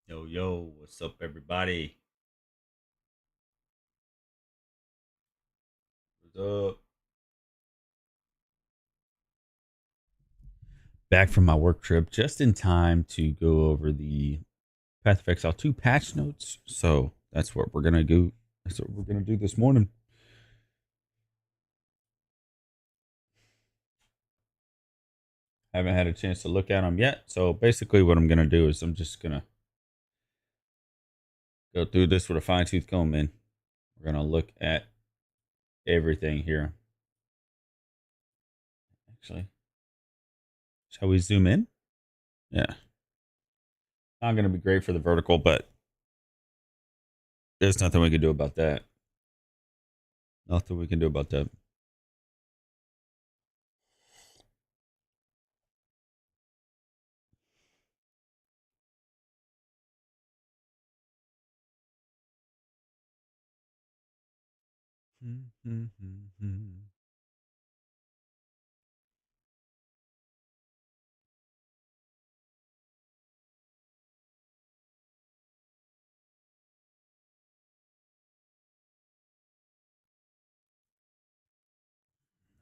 Yo, yo, what's up, everybody? What's up? Back from my work trip just in time to go over the Path of Exile 2 patch notes. So that's what we're going to do. That's what we're going to do this morning. Haven't had a chance to look at them yet. So basically, what I'm going to do is I'm just going to go through this with a fine tooth comb, man. We're going to look at everything here. Actually, shall we zoom in? Yeah. Not going to be great for the vertical, but there's nothing we can do about that. Nothing we can do about that.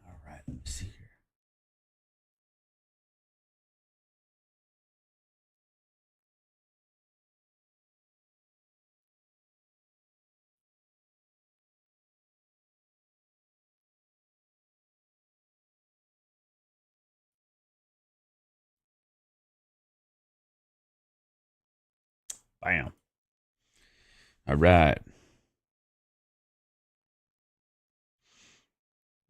All right, let me see here. Bam. All right.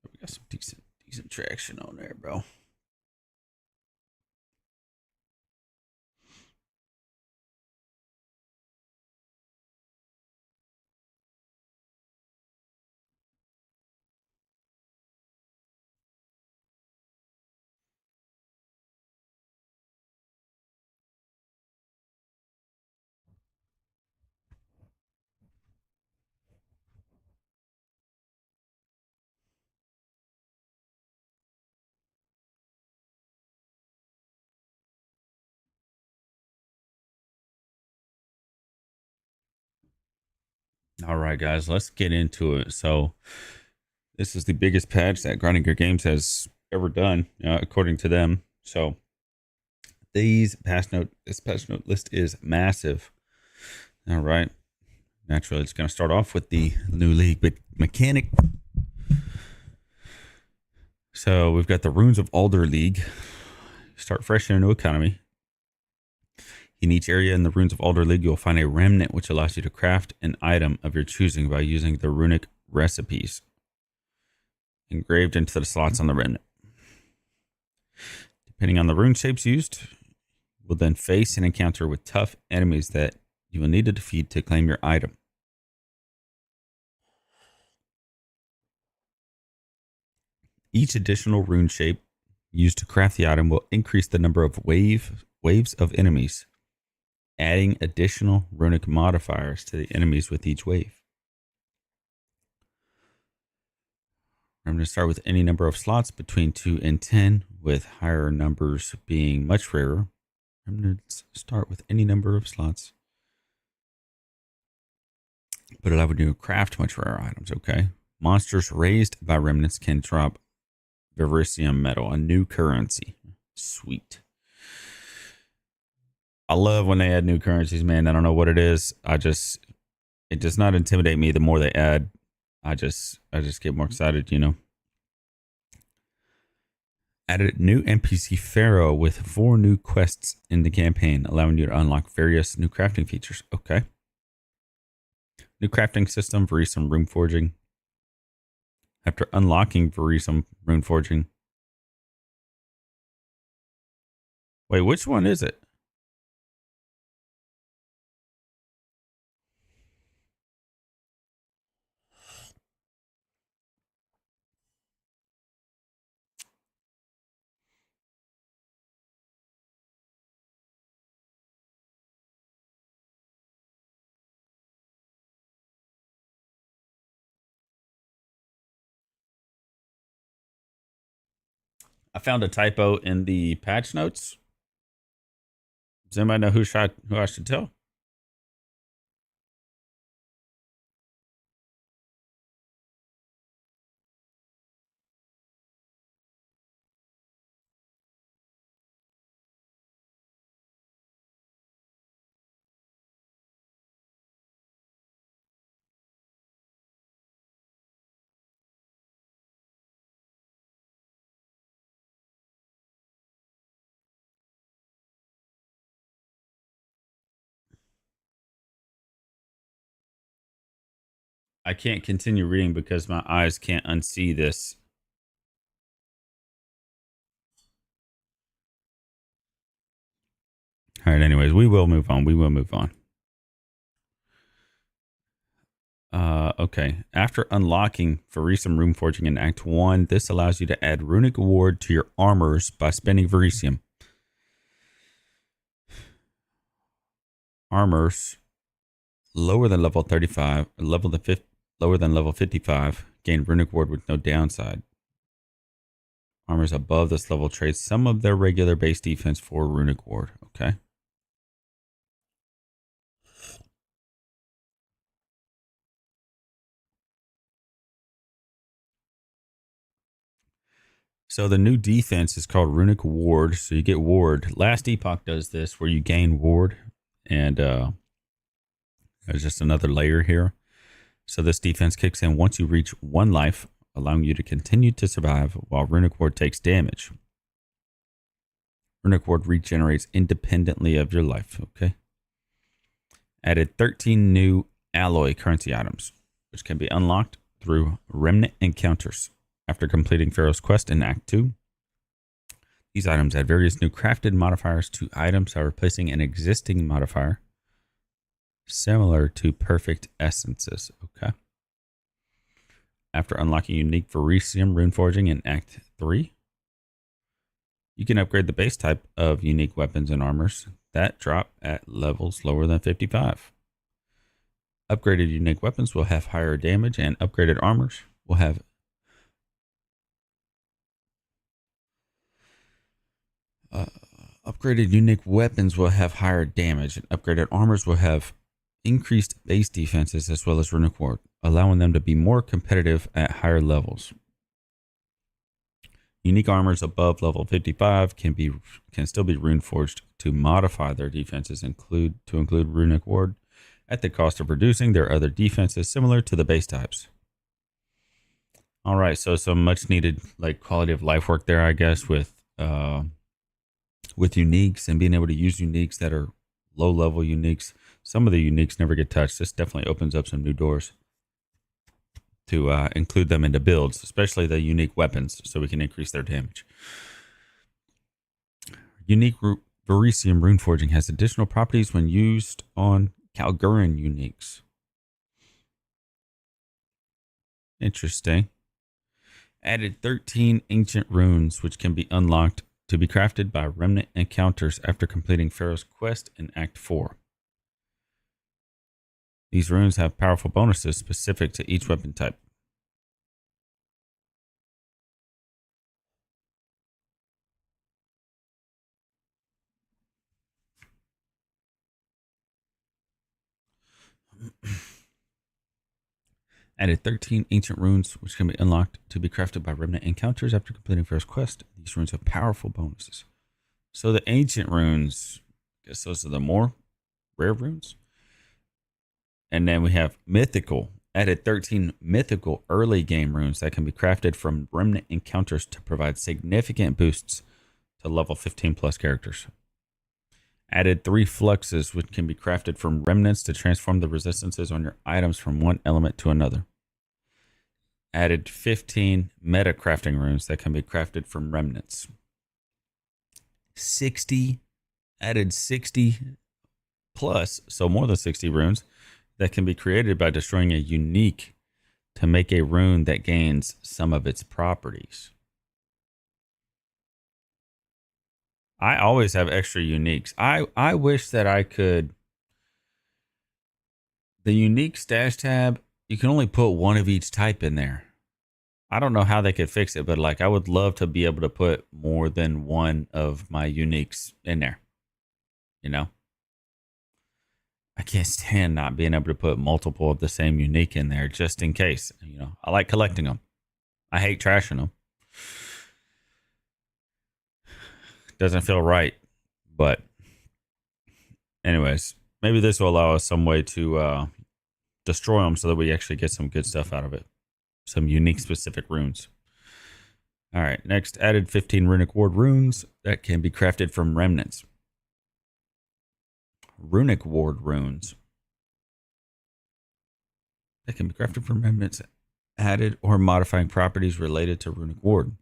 We got some decent traction on there, bro. All right, guys, let's get into it. So, this is the biggest patch that Grinding Gear Games has ever done, according to them. So, this patch note list is massive. All right, naturally, it's going to start off with the new league mechanic. So, we've got the Runes of Alder League. Start fresh in a new economy. In each area in the Runes of Alder League, you'll find a remnant which allows you to craft an item of your choosing by using the runic recipes engraved into the slots on the remnant. Depending on the rune shapes used, you will then face an encounter with tough enemies that you will need to defeat to claim your item. Each additional rune shape used to craft the item will increase the number of waves of enemies, adding additional runic modifiers to the enemies with each wave. I'm going to start with any number of slots between 2 and 10, with higher numbers being much rarer. I'm going to start with any number of slots, but allow you to craft much rarer items, okay? Monsters raised by remnants can drop Vibricium metal, a new currency. Sweet. I love when they add new currencies, man. I don't know what it is. It does not intimidate me the more they add. I just get more excited, you know. Added new NPC Pharaoh with 4 new quests in the campaign, allowing you to unlock various new crafting features. Okay. New crafting system, Verisum Rune Forging. After unlocking Verisum Rune Forging. Wait, which one is it? I found a typo in the patch notes. Does anybody know who I should tell? I can't continue reading because my eyes can't unsee this. All right, anyways, we will move on. Okay. After unlocking Verisium Runeforging in Act 1, this allows you to add Runic Ward to your armors by spending Verisium. Armors lower than level 35, lower than level 55, gain Runic Ward with no downside. Armors above this level trade some of their regular base defense for Runic Ward. Okay. So the new defense is called Runic Ward. So you get Ward. Last Epoch does this where you gain Ward. And there's just another layer here. So this defense kicks in once you reach 1 life, allowing you to continue to survive while Runic Ward takes damage. Runic Ward regenerates independently of your life. Okay. Added 13 new alloy currency items, which can be unlocked through remnant encounters after completing Pharaoh's Quest in Act 2. These items add various new crafted modifiers to items by replacing an existing modifier, similar to perfect essences. Okay. After unlocking unique Verisium Runeforging in Act 3, you can upgrade the base type of unique weapons and armors that drop at levels lower than 55. Upgraded unique weapons will have higher damage, and upgraded armors will have upgraded unique weapons will have higher damage, and upgraded armors will have increased base defenses as well as Runic Ward, allowing them to be more competitive at higher levels. Unique armors above level 55 can still be runeforged to modify their defenses to include Runic Ward at the cost of reducing their other defenses similar to the base types. All right, so some much needed like quality of life work there, I guess, with uniques and being able to use uniques that are low level uniques. Some of the uniques never get touched. This definitely opens up some new doors to include them into builds, especially the unique weapons, so we can increase their damage. Unique Verisium Runeforging has additional properties when used on Kalguran uniques. Interesting. Added 13 ancient runes, which can be unlocked to be crafted by remnant encounters after completing Pharaoh's Quest in Act 4. These runes have powerful bonuses specific to each weapon type. Added 13 ancient runes, which can be unlocked to be crafted by remnant encounters after completing Pharaoh's Quest. These runes have powerful bonuses. So the ancient runes, I guess those are the more rare runes. And then we have mythical. Added 13 mythical early game runes that can be crafted from remnant encounters to provide significant boosts to level 15 plus characters. Added 3 fluxes, which can be crafted from remnants to transform the resistances on your items from one element to another. Added 15 meta crafting runes that can be crafted from remnants. 60 plus, so more than 60 runes that can be created by destroying a unique to make a rune that gains some of its properties. I always have extra uniques. I wish that I could. The unique stash tab, you can only put one of each type in there. I don't know how they could fix it, but like I would love to be able to put more than one of my uniques in there. You know? I can't stand not being able to put multiple of the same unique in there just in case. You know, I like collecting them. I hate trashing them. Doesn't feel right. But anyways, maybe this will allow us some way to destroy them so that we actually get some good stuff out of it. Some unique specific runes. All right, next, added 15 Runic Ward runes that can be crafted from remnants. Runic Ward runes. that can be crafted from remnants, added or modifying properties related to runic ward.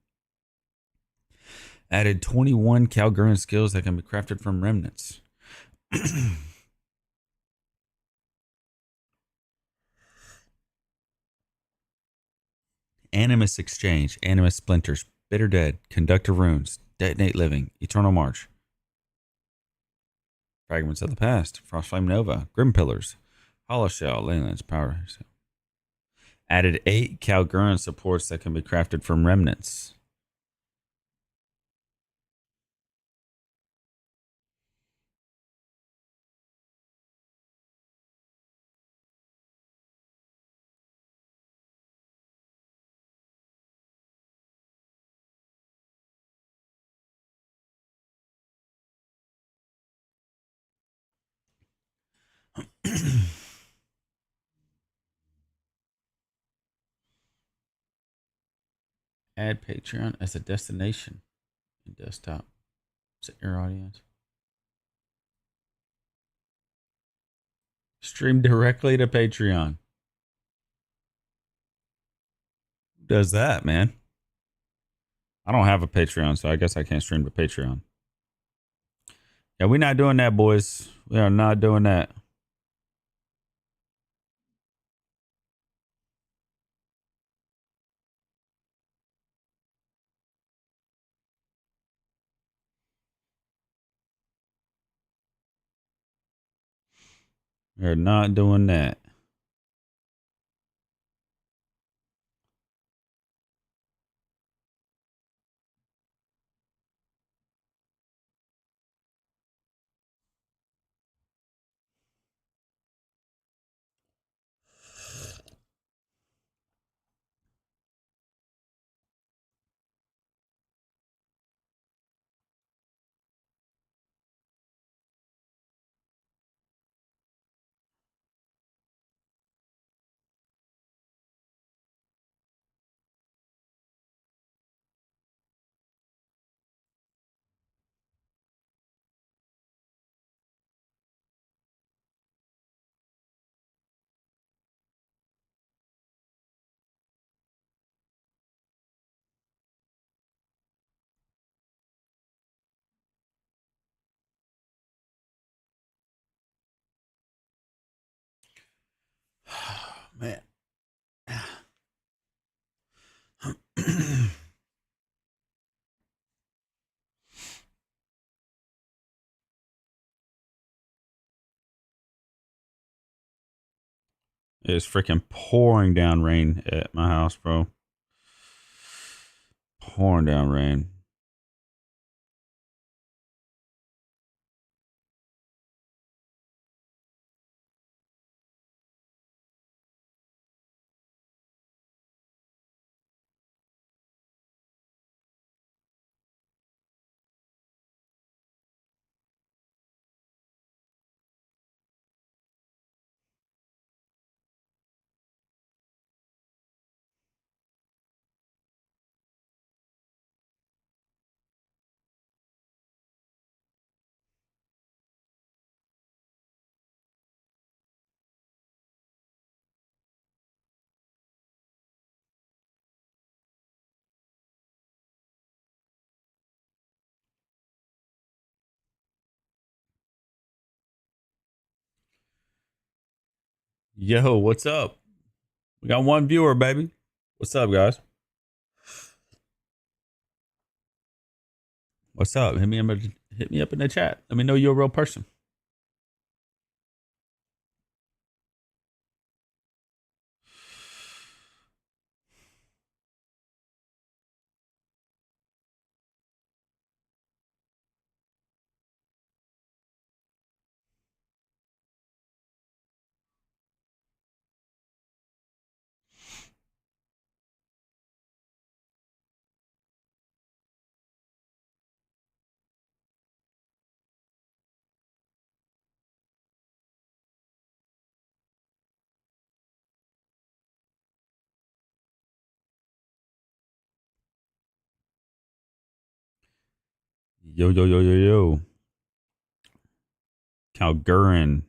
Added 21 Calgurn skills that can be crafted from remnants. Animus Exchange, Animus Splinters, Bitter Dead, Conductor Runes, Detonate Living, Eternal March, Fragments of the Past, Frostflame Nova, Grim Pillars, Hollow Shell, Leyland's Power. Added 8 Calgurn supports that can be crafted from remnants. Add Patreon as a destination in desktop. Set your audience. Stream directly to Patreon. Who does that, man? I don't have a Patreon, so I guess I can't stream to Patreon. Yeah, we're not doing that, boys. We are not doing that. We're not doing that. Man. It's freaking pouring down rain at my house, bro. Pouring down rain. Yo, what's up? We got one viewer, baby. What's up, guys? What's up? Hit me up in the chat. Let me know you're a real person. Yo, yo, yo, yo, yo. Calgurin.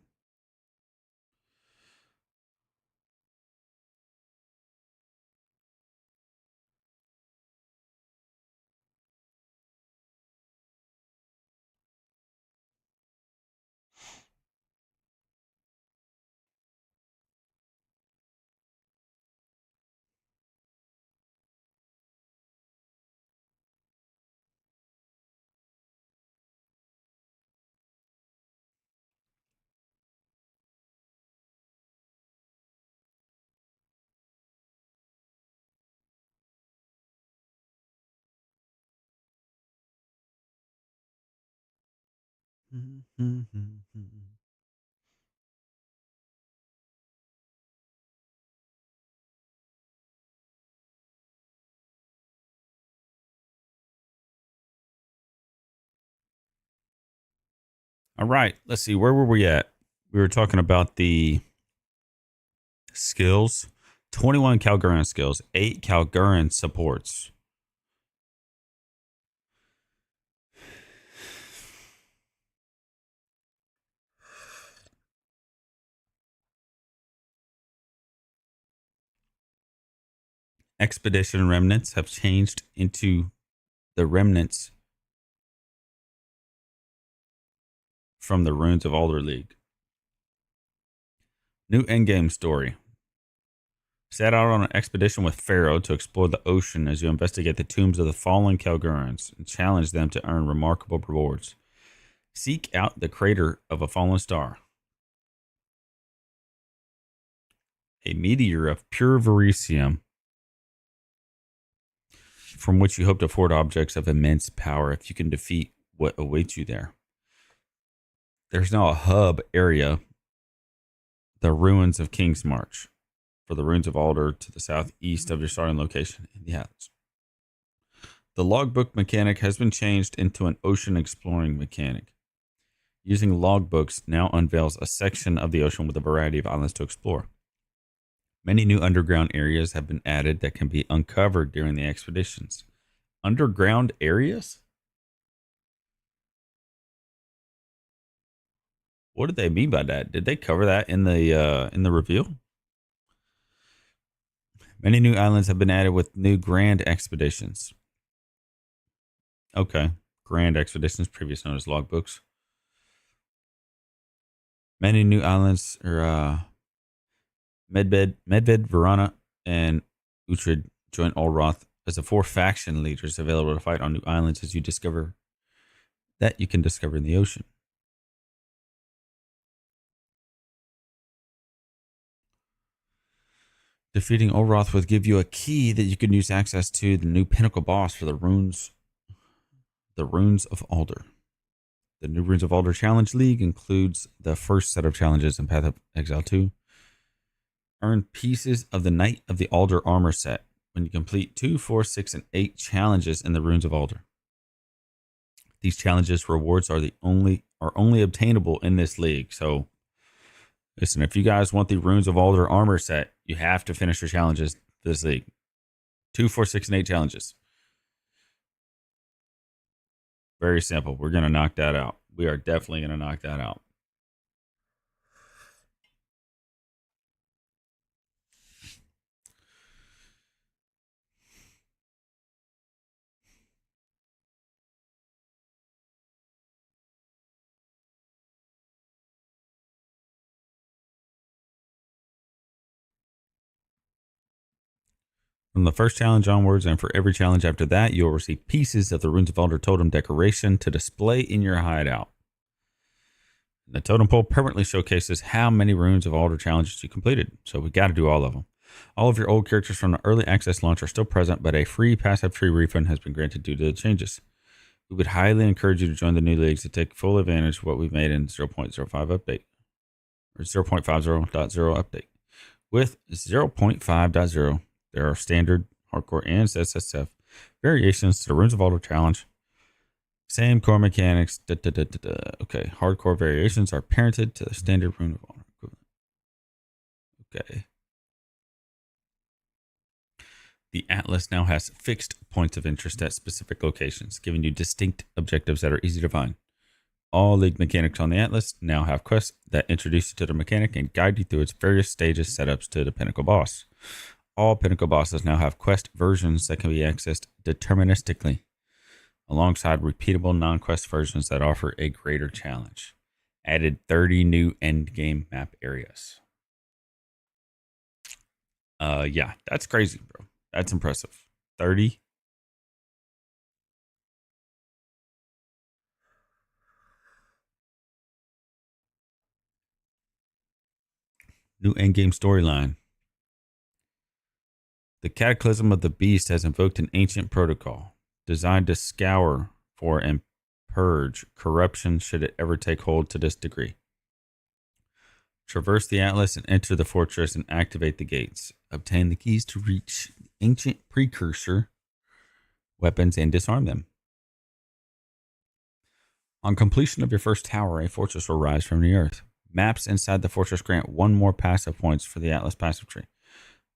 All right, let's see. Where were we at? We were talking about the skills. 21 Calguran skills, 8 Calguran supports. Expedition remnants have changed into the remnants from the runes of Alder League. New endgame story. Set out on an expedition with Pharaoh to explore the ocean as you investigate the tombs of the fallen Calgurans and challenge them to earn remarkable rewards. Seek out the crater of a fallen star. A meteor of pure vericium from which you hope to afford objects of immense power if you can defeat what awaits you there. There's now a hub area, the ruins of King's March, for the ruins of Alder to the southeast of your starting location in the Atlas. The logbook mechanic has been changed into an ocean exploring mechanic. Using logbooks now unveils a section of the ocean with a variety of islands to explore. Many new underground areas have been added that can be uncovered during the expeditions. Underground areas? What did they mean by that? Did they cover that in the reveal? Many new islands have been added with new grand expeditions. Okay, grand expeditions, previously known as logbooks. Many new islands are Medved, Verana, and Uhtred join Ulroth as the 4 faction leaders available to fight on new islands as you discover that you can discover in the ocean. Defeating Ulroth will give you a key that you can use access to the new pinnacle boss for the runes of Alder. The new Runes of Alder Challenge League includes the first set of challenges in Path of Exile 2. Earn pieces of the Knight of the Alder armor set when you complete 2, 4, 6, and 8 challenges in the Runes of Alder. These challenges rewards are only obtainable in this league. So, listen, if you guys want the Runes of Alder armor set, you have to finish your challenges for this league. 2, 4, 6, and 8 challenges. Very simple. We're going to knock that out. We are definitely going to knock that out. From the first challenge onwards, and for every challenge after that, you'll receive pieces of the Runes of Alder totem decoration to display in your hideout. The totem pole permanently showcases how many Runes of Alder challenges you completed, so we got to do all of them. All of your old characters from the early access launch are still present, but a free passive tree refund has been granted due to the changes. We would highly encourage you to join the new leagues to take full advantage of what we've made in 0.05 update, or 0.50.0 update. With 0.5.0, there are standard, hardcore, and SSF variations to the Runes of Alder challenge. Same core mechanics. Okay, hardcore variations are parented to the standard Rune of Alder equivalent. Okay. The Atlas now has fixed points of interest at specific locations, giving you distinct objectives that are easy to find. All league mechanics on the Atlas now have quests that introduce you to the mechanic and guide you through its various stages setups to the pinnacle boss. All pinnacle bosses now have quest versions that can be accessed deterministically, alongside repeatable non-quest versions that offer a greater challenge. Added 30 new endgame map areas. Yeah, that's crazy, bro. That's impressive. 30. New endgame storyline. The Cataclysm of the Beast has invoked an ancient protocol designed to scour for and purge corruption should it ever take hold to this degree. Traverse the Atlas and enter the fortress and activate the gates. Obtain the keys to reach ancient precursor weapons and disarm them. On completion of your first tower, a fortress will rise from the earth. Maps inside the fortress grant one more passive points for the Atlas passive tree.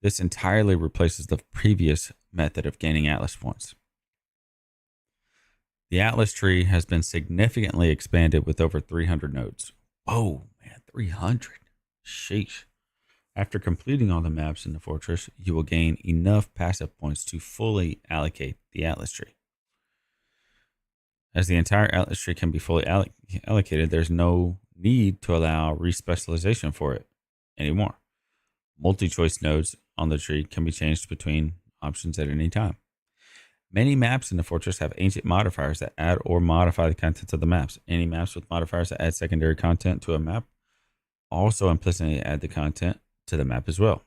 This entirely replaces the previous method of gaining Atlas points. The Atlas tree has been significantly expanded with over 300 nodes. Oh, man, 300. Sheesh. After completing all the maps in the fortress, you will gain enough passive points to fully allocate the Atlas tree. As the entire Atlas tree can be fully allocated, there's no need to allow respecialization for it anymore. Multi-choice nodes on the tree can be changed between options at any time. Many maps in the fortress have ancient modifiers that add or modify the contents of the maps. Any maps with modifiers that add secondary content to a map also implicitly add the content to the map as well.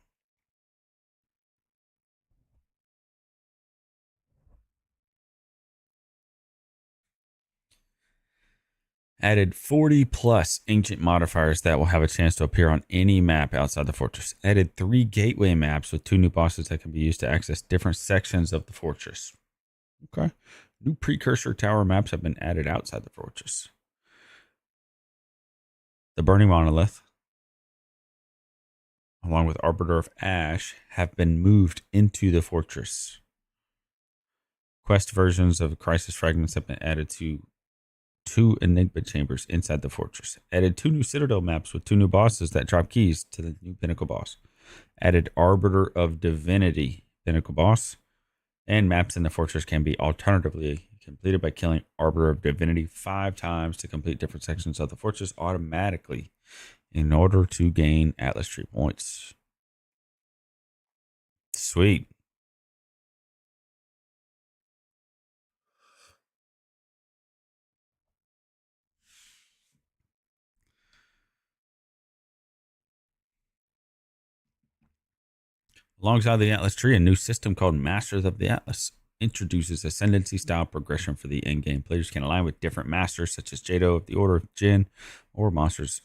Added 40 plus ancient modifiers that will have a chance to appear on any map outside the fortress. Added 3 gateway maps with 2 new bosses that can be used to access different sections of the fortress. Okay. New precursor tower maps have been added outside the fortress. The Burning Monolith, along with Arbiter of Ash, have been moved into the fortress. Quest versions of Crisis Fragments have been added to 2 Enigma chambers inside the fortress. Added 2 new Citadel maps with 2 new bosses that drop keys to the new Pinnacle boss. Added Arbiter of Divinity Pinnacle boss. And maps in the fortress can be alternatively completed by killing Arbiter of Divinity 5 times to complete different sections of the fortress automatically in order to gain Atlas tree points. Sweet. Alongside the Atlas tree, a new system called Masters of the Atlas introduces ascendancy style progression for the end game. Players can align with different masters such as Jado of the Order of Jin or monsters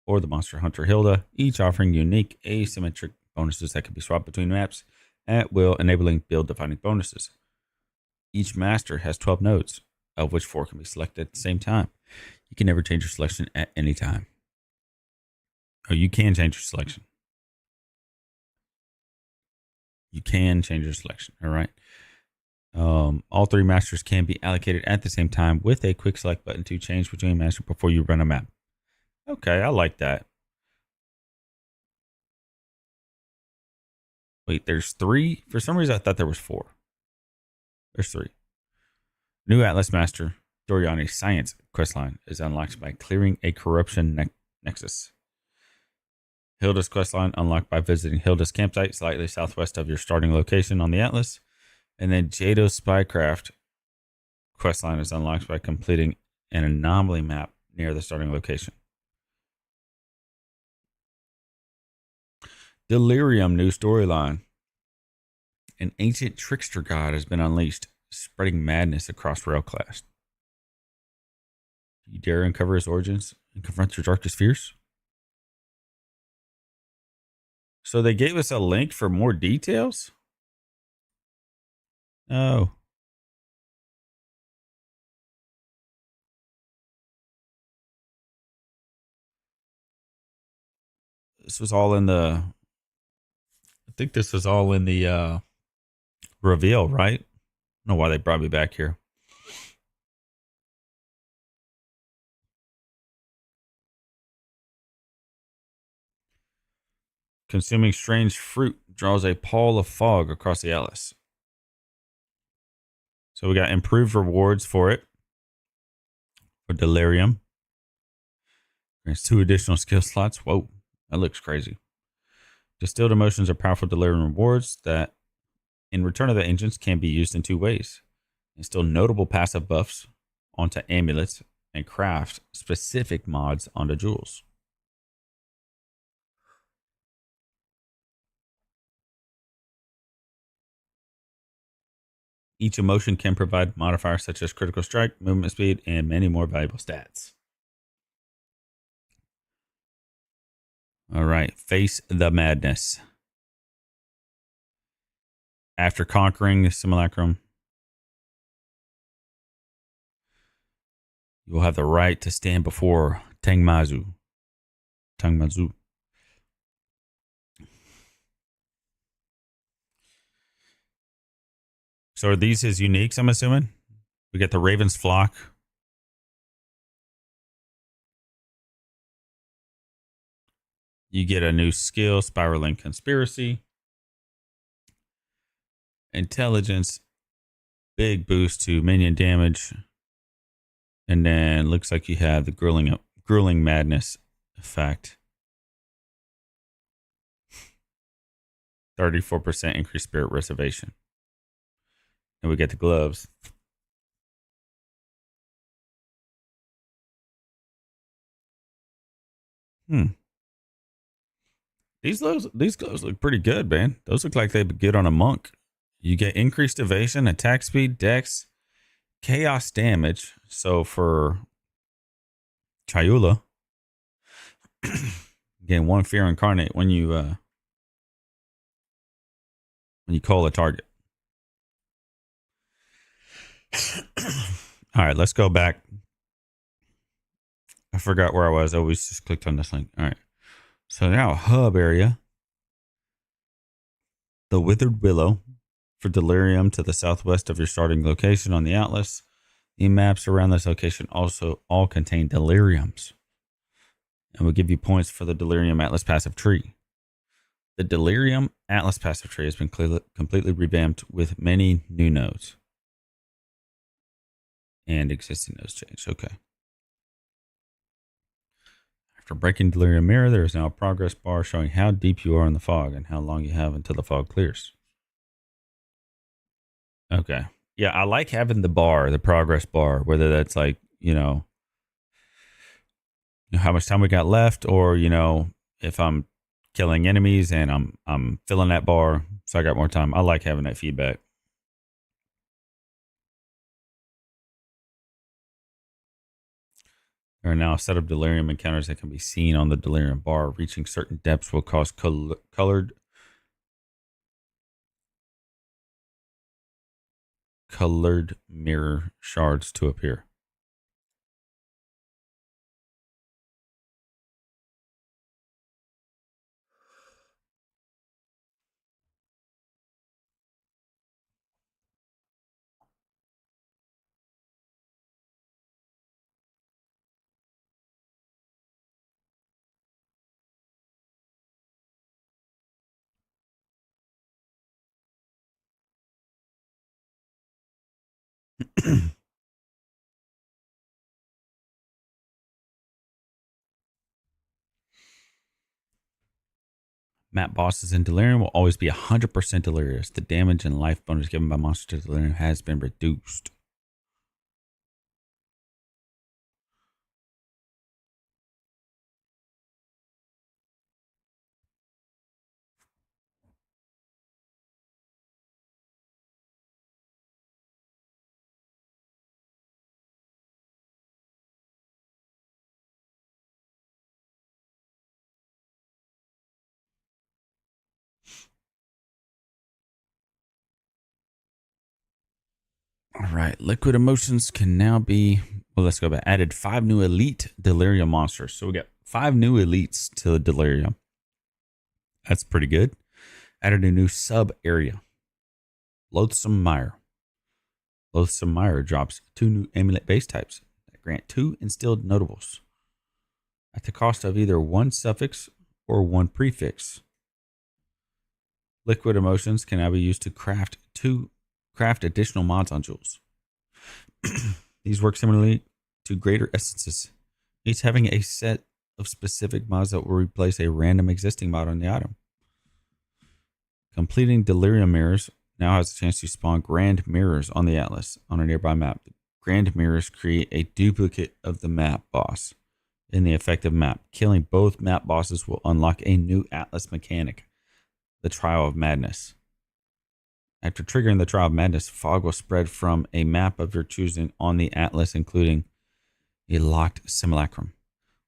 or the monster hunter Hilda, each offering unique asymmetric bonuses that can be swapped between maps at will, enabling build defining bonuses. Each master has 12 nodes, of which 4 can be selected at the same time. You can never change your selection at any time. Oh, you can change your selection. You can change your selection. All right. All 3 masters can be allocated at the same time with a quick select button to change between masters before you run a map. Okay, I like that. Wait, there's 3? For some reason, I thought there was 4. There's 3. New Atlas Master Doriani's Science questline is unlocked by clearing a corruption nexus. Hilda's questline unlocked by visiting Hilda's campsite slightly southwest of your starting location on the Atlas. And then Jado's Spycraft questline is unlocked by completing an anomaly map near the starting location. Delirium new storyline. An ancient trickster god has been unleashed, spreading madness across Railclass. Do you dare uncover his origins and confront your darkest fears? So they gave us a link for more details? Oh. This was all in the... I think this was all in the reveal, right? I don't know why they brought me back here. Consuming strange fruit draws a pall of fog across the Atlas. So we got improved rewards for it. For Delirium. There's 2 additional skill slots. Whoa, that looks crazy. Distilled emotions are powerful Delirium rewards that, in Return of the Ancients, can be used in 2 ways. Instill notable passive buffs onto amulets and craft specific mods onto jewels. Each emotion can provide modifiers such as critical strike, movement speed, and many more valuable stats. All right, face the madness. After conquering the simulacrum, you will have the right to stand before Tangmazu. So are these his uniques, I'm assuming? We get the Raven's Flock. You get a new skill, Spiraling Conspiracy. Intelligence, big boost to minion damage. And then looks like you have the grueling madness effect. 34% increased spirit reservation. And we get the gloves. These gloves look pretty good, man. Those look like they'd be good on a monk. You get increased evasion, attack speed, dex, chaos damage. So for Chayula, gain 1 fear incarnate when you call a target. All right, let's go back. I forgot where I was. I always just clicked on this link. All right. So now hub area. The Withered Willow for Delirium to the southwest of your starting location on the Atlas. The maps around this location also all contain Deliriums. And will give you points for the Delirium Atlas passive tree. The Delirium Atlas passive tree has been completely revamped with many new nodes. And existing nodes changed. Okay. After breaking Delirium Mirror, there is now a progress bar showing how deep you are in the fog and how long you have until the fog clears. Okay. Yeah, I like having the progress bar, whether that's like, how much time we got left, or, if I'm killing enemies and I'm filling that bar, so I got more time. I like having that feedback. There are now a set of Delirium encounters that can be seen on the Delirium bar. Reaching certain depths will cause colored mirror shards to appear. Map bosses in Delirium will always be 100% delirious. The damage and life bonus given by monsters to Delirium has been reduced. All right, liquid emotions can now be, let's go back. Added 5 new elite Delirium monsters. So we got 5 new elites to Delirium. That's pretty good. Added a new sub area. Loathsome Mire. Loathsome Mire drops 2 new amulet base types that grant 2 instilled notables at the cost of either 1 suffix or 1 prefix. Liquid emotions can now be used to craft additional mods on jewels. These work similarly to greater essences, each having a set of specific mods that will replace a random existing mod on the item. Completing Delirium Mirrors now has a chance to spawn Grand Mirrors on the Atlas on a nearby map. The Grand Mirrors create a duplicate of the map boss in the effective map. Killing both map bosses will unlock a new Atlas mechanic, the Trial of Madness. After triggering the Trial of Madness, fog will spread from a map of your choosing on the atlas, including a locked simulacrum.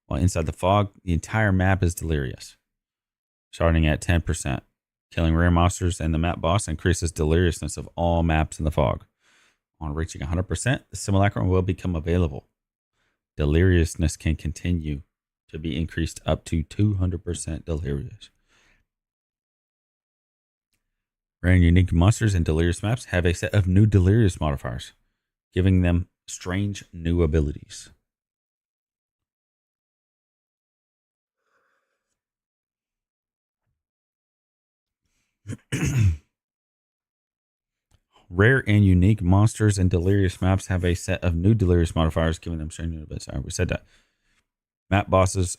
While inside the fog, the entire map is delirious, starting at 10%. Killing rare monsters and the map boss increases deliriousness of all maps in the fog. On reaching 100%, the simulacrum will become available. Deliriousness can continue to be increased up to 200% delirious. Rare and unique monsters and delirious maps have a set of new delirious modifiers, giving them strange new abilities. Rare and unique monsters and delirious maps have a set of new delirious modifiers, giving them strange new abilities. We said that. Map bosses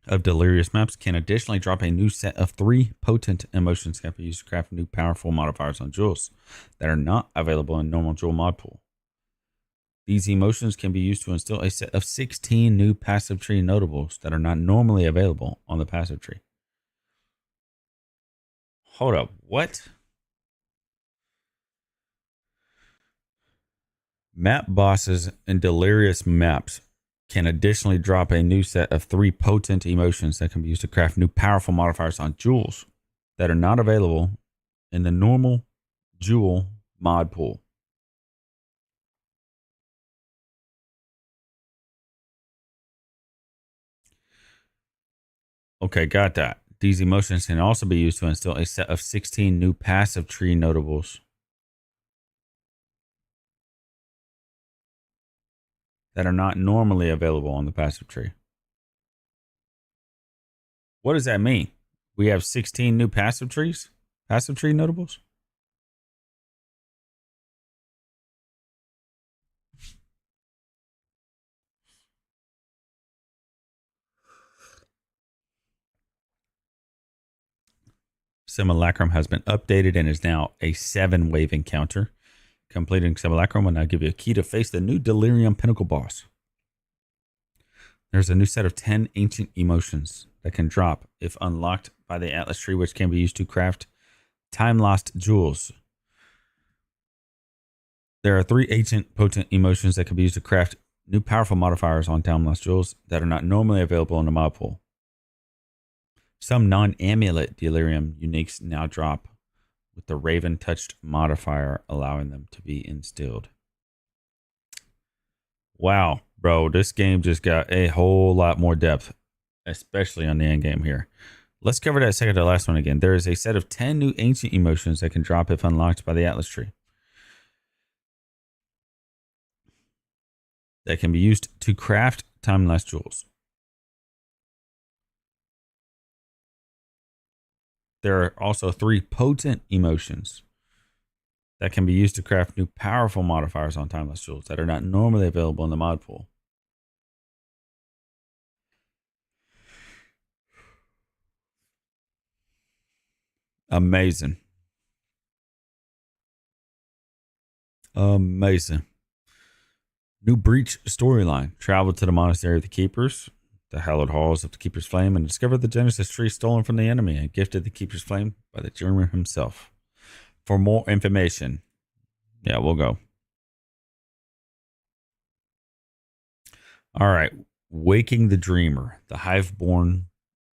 of delirious maps can additionally drop a new set of 3 potent emotions that can be used to craft new powerful modifiers on jewels that are not available in normal jewel mod pool. These emotions can be used to instill a set of 16 new passive tree notables that are not normally available on the passive tree. Hold up, what? Map bosses and delirious maps can additionally drop a new set of 3 potent emotions that can be used to craft new powerful modifiers on jewels that are not available in the normal jewel mod pool. Okay, got that. These emotions can also be used to instill a set of 16 new passive tree notables that are not normally available on the passive tree. What does that mean? We have 16 new passive trees? Passive tree notables? Simulacrum has been updated and is now a 7-wave encounter. Completing Simulacrum will now give you a key to face the new Delirium Pinnacle boss. There's a new set of 10 ancient emotions that can drop if unlocked by the Atlas tree, which can be used to craft time-lost jewels. There are 3 ancient potent emotions that can be used to craft new powerful modifiers on time-lost jewels that are not normally available in the mod pool. Some non-amulet delirium uniques now drop with the Raven Touched modifier, allowing them to be instilled. Wow, bro, this game just got a whole lot more depth, especially on the end game here. Let's cover that second to last one again. There is a set of 10 new ancient emotions that can drop if unlocked by the Atlas tree that can be used to craft time-lost jewels. There are also 3 potent emotions that can be used to craft new powerful modifiers on timeless jewels that are not normally available in the mod pool. Amazing. Amazing. New Breach storyline. Travel to the Monastery of the Keepers, the hallowed halls of the Keeper's Flame, and discover the Genesis tree stolen from the enemy and gifted the Keeper's Flame by the Dreamer himself. For more information, yeah, we'll go. All right. Waking the Dreamer. The Hiveborn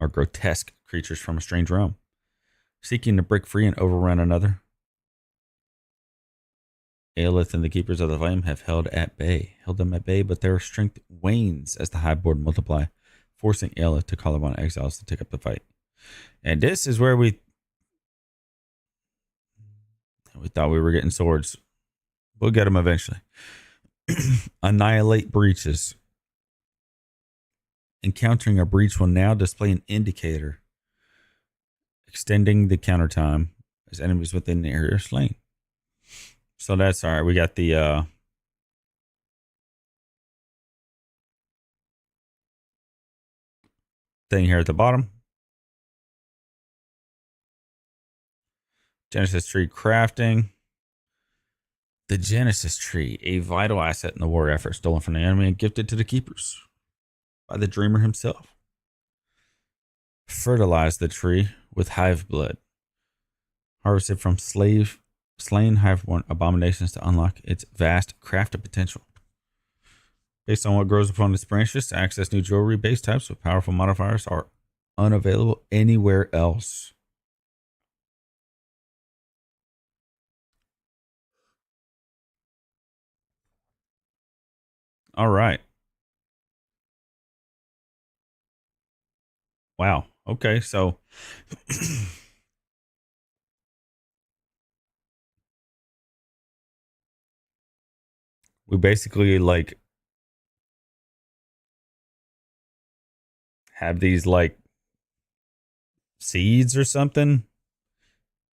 are grotesque creatures from a strange realm, seeking to break free and overrun another. Aelith and the Keepers of the Flame have held them at bay, but their strength wanes as the Hiveborn multiply, forcing Aelith to call upon exiles to take up the fight. And this is where we thought we were getting swords. We'll get them eventually. Annihilate breaches. Encountering a breach will now display an indicator, extending the counter time as enemies within the area are slain. So that's all right. We got the thing here at the bottom. Genesis tree crafting. The Genesis tree, a vital asset in the war effort, stolen from the enemy and gifted to the Keepers by the Dreamer himself. Fertilize the tree with hive blood, harvested from slave slain hive-born abominations to unlock its vast crafting potential. Based on what grows upon its branches, to access new jewelry base types with powerful modifiers are unavailable anywhere else. All right. Wow. Okay, so we basically like have these like seeds or something.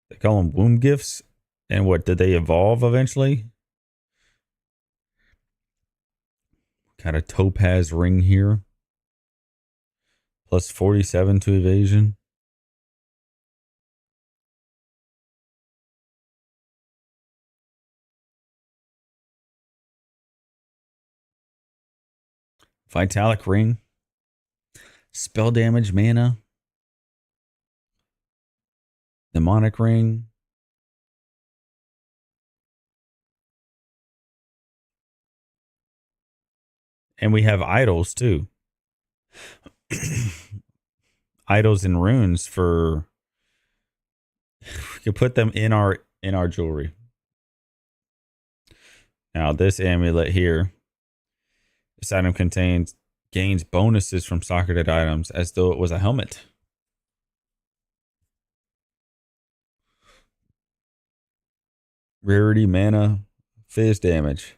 They call them womb gifts. And what did they evolve eventually? Got a topaz ring here. Plus 47 to evasion. Vitalic ring. Spell damage mana. Mnemonic ring. And we have idols too. Idols and runes for we could put them in our jewelry. Now this amulet here, this item gains bonuses from socketed items as though it was a helmet. Rarity, mana, fizz damage.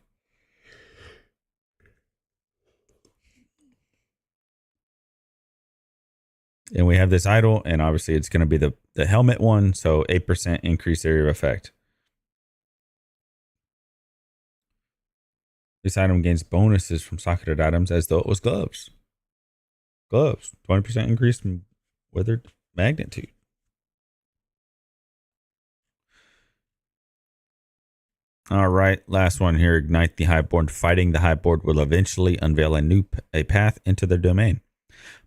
And we have this idol, and obviously it's going to be the helmet one, so 8% increased area of effect. This item gains bonuses from socketed items as though it was gloves. Gloves, 20% increase from weathered magnitude. All right, last one here. Ignite the Highborn. Fighting the Highborn will eventually unveil a path into their domain.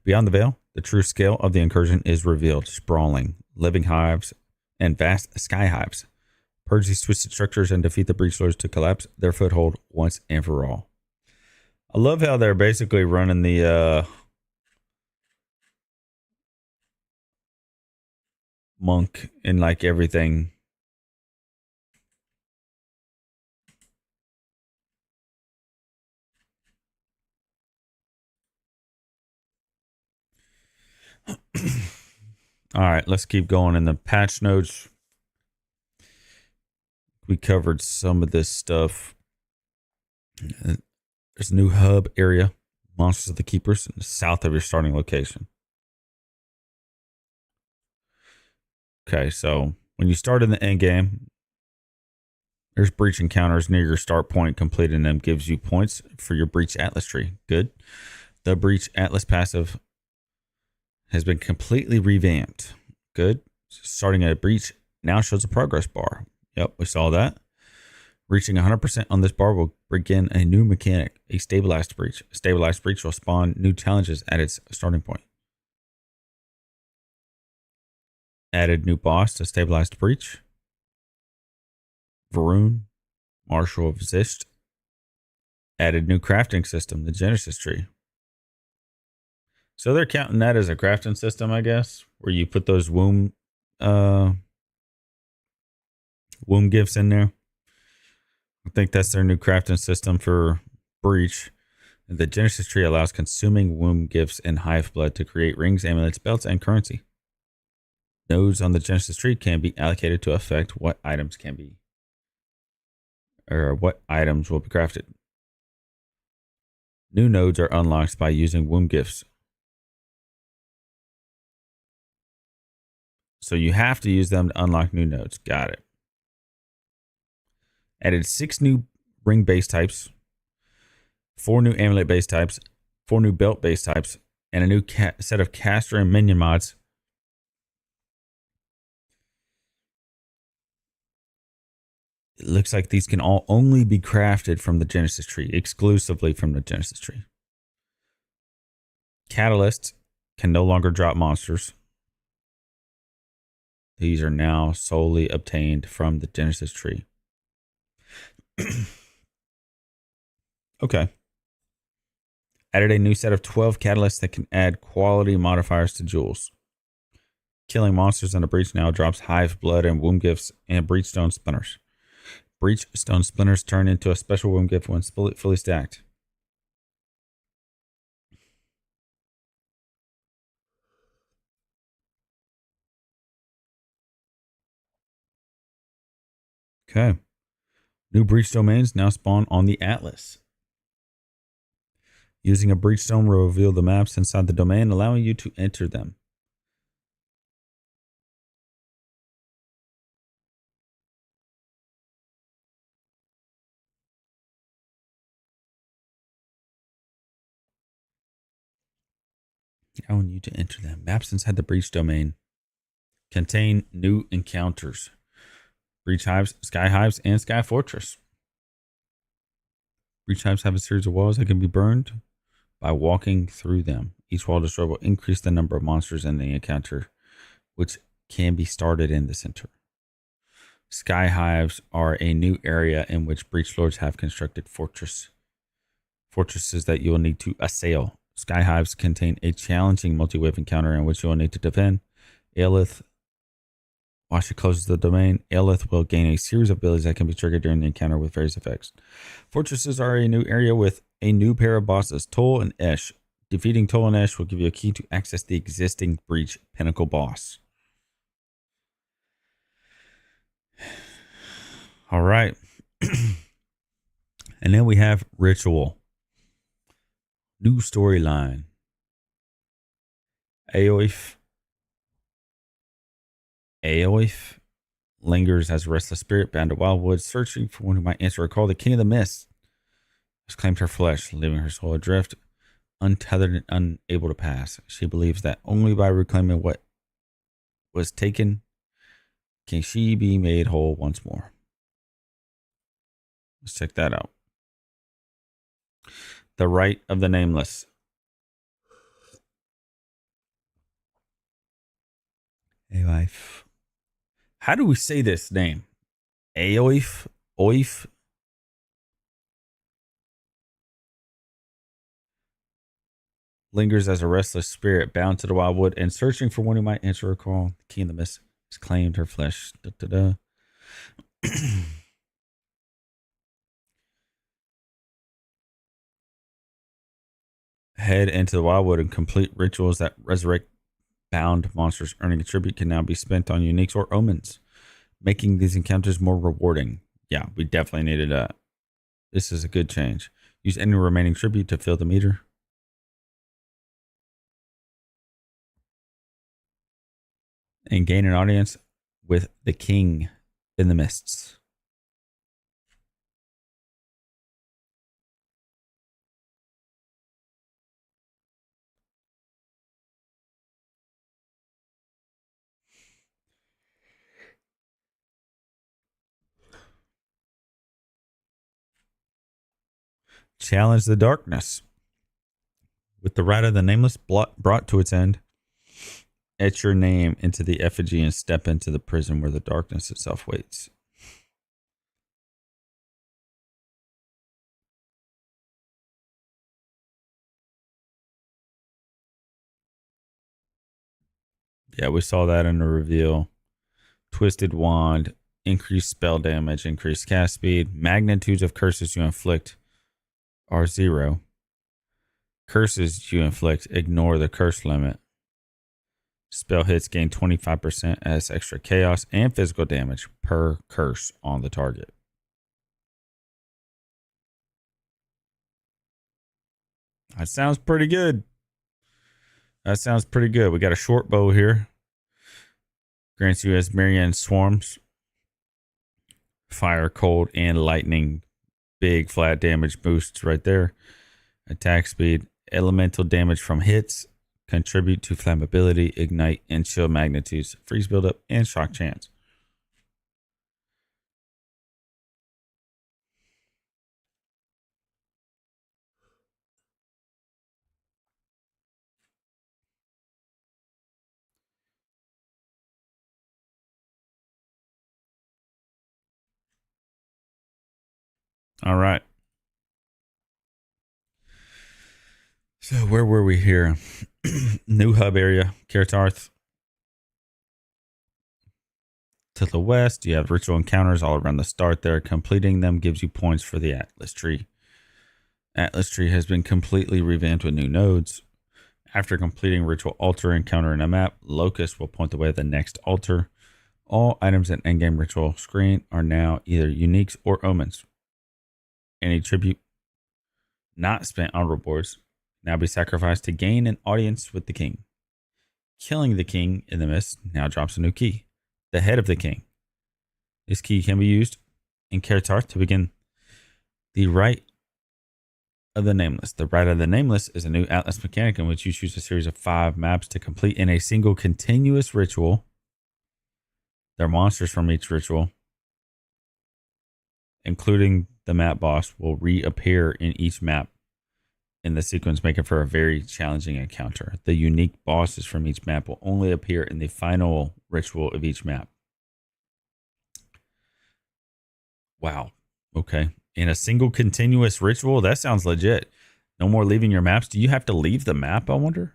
Beyond the veil, the true scale of the incursion is revealed. Sprawling, living hives, and vast sky hives. Purge these twisted structures and defeat the breachlords to collapse their foothold once and for all. I love how they're basically running the monk in like everything. All right, let's keep going in the patch notes. We covered some of this stuff. There's a new hub area, Monsters of the Keepers, south of your starting location. Okay, so when you start in the end game, there's breach encounters near your start point. Completing them gives you points for your breach atlas tree. Good. The breach atlas passive has been completely revamped. Good. Starting at a breach now shows a progress bar. Yep, we saw that. Reaching 100% on this bar will begin a new mechanic, a stabilized breach. A stabilized breach will spawn new challenges at its starting point. Added new boss to stabilized breach. Varun, Marshal of Zisht. Added new crafting system, the Genesis tree. So they're counting that as a crafting system, I guess, where you put those womb gifts in there. I think that's their new crafting system for breach. The Genesis tree allows consuming womb gifts and hive blood to create rings, amulets, belts, and currency. Nodes on the Genesis tree can be allocated to affect what items can be, or what items will be crafted. New nodes are unlocked by using womb gifts. So you have to use them to unlock new nodes. Got it. Added 6 new ring base types, 4 new amulet base types, 4 new belt base types, and a new set of caster and minion mods. It looks like these can all only be crafted from the Genesis tree, exclusively from the Genesis tree. Catalyst can no longer drop monsters. These are now solely obtained from the Genesis tree. Okay. Added a new set of 12 catalysts that can add quality modifiers to jewels. Killing monsters in the breach now drops hive blood and womb gifts and breachstone splinters. Breachstone splinters turn into a special womb gift when fully stacked. Okay. New breach domains now spawn on the Atlas. Using a breachstone will reveal the maps inside the domain, allowing you to enter them. Allowing you to enter them. Maps inside the breach domain contain new encounters. Breach hives, sky hives, and sky fortress. Breach hives have a series of walls that can be burned by walking through them. Each wall destroyed will increase the number of monsters in the encounter, which can be started in the center. Sky hives are a new area in which breach lords have constructed fortresses that you will need to assail. Sky hives contain a challenging multi-wave encounter in which you will need to defend. Aelith, while she closes the domain, Aelith will gain a series of abilities that can be triggered during the encounter with various effects. Fortresses are a new area with a new pair of bosses, Toll and Esh. Defeating Toll and Esh will give you a key to access the existing Breach Pinnacle boss. All right. And then we have Ritual. New storyline. Aoif lingers as a restless spirit bound to Wildwood, searching for one who might answer a call. The King of the Mist has claimed her flesh, leaving her soul adrift, untethered and unable to pass. She believes that only by reclaiming what was taken can she be made whole once more. Let's check that out. The Right of the Nameless. Aoif. How do we say this name? Aoif? Oif? Lingers as a restless spirit bound to the wildwood and searching for one who might answer her call. The King of the Mist has claimed her flesh. Head into the wildwood and complete rituals that resurrect bound monsters. Earning a tribute can now be spent on uniques or omens, making these encounters more rewarding. Yeah, we definitely needed that. This is a good change. Use any remaining tribute to fill the meter. And gain an audience with the King in the Mists. Challenge the darkness. With the Right of the Nameless brought to its end, etch your name into the effigy and step into the prison where the darkness itself waits. Yeah, we saw that in the reveal. Twisted Wand, increased spell damage, increased cast speed. Magnitudes of curses you inflict are 0. Curses you inflict ignore the curse limit. Spell hits gain 25% as extra chaos and physical damage per curse on the target. That sounds pretty good. We got a short bow here. Grants you as Marianne swarms. Fire, cold, and lightning. Big flat damage boosts right there. Attack speed. Elemental damage from hits. Contribute to flammability, ignite, and chill magnitudes. Freeze buildup and shock chance. All right. So where were we here? New hub area, Karatarth. To the west, you have ritual encounters all around the start there. Completing them gives you points for the Atlas tree. Atlas tree has been completely revamped with new nodes. After completing ritual altar encounter in a map, Locust will point the way to the next altar. All items in endgame ritual screen are now either uniques or omens. Any tribute not spent on rewards now be sacrificed to gain an audience with the king. Killing the king in the mist now drops a new key, the head of the king. This key can be used in Karatarth to begin the Rite of the Nameless. The Rite of the Nameless is a new Atlas mechanic in which you choose a series of 5 maps to complete in a single continuous ritual. There are monsters from each ritual, including the map boss, will reappear in each map in the sequence, making for a very challenging encounter. The unique bosses from each map will only appear in the final ritual of each map. Wow. Okay. In a single continuous ritual? That sounds legit. No more leaving your maps. Do you have to leave the map, I wonder?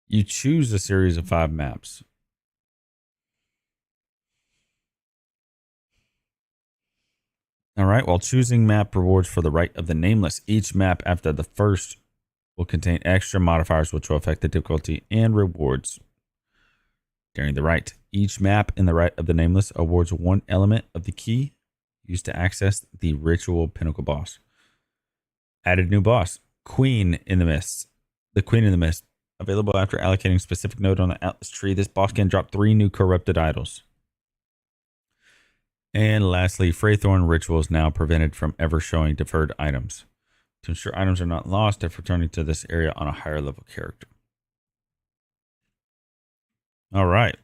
You choose a series of 5 maps. All right. While choosing map rewards for the Rite of the Nameless, each map after the first will contain extra modifiers which will affect the difficulty and rewards during the rite. Each map in the Rite of the Nameless awards one element of the key used to access the ritual pinnacle boss. Added new boss, Queen in the Mist. The Queen in the Mist. Available after allocating specific node on the Atlas tree. This boss can drop 3 new corrupted idols. And lastly, Freythorn Ritual is now prevented from ever showing deferred items. To ensure items are not lost if returning to this area on a higher level character. All right.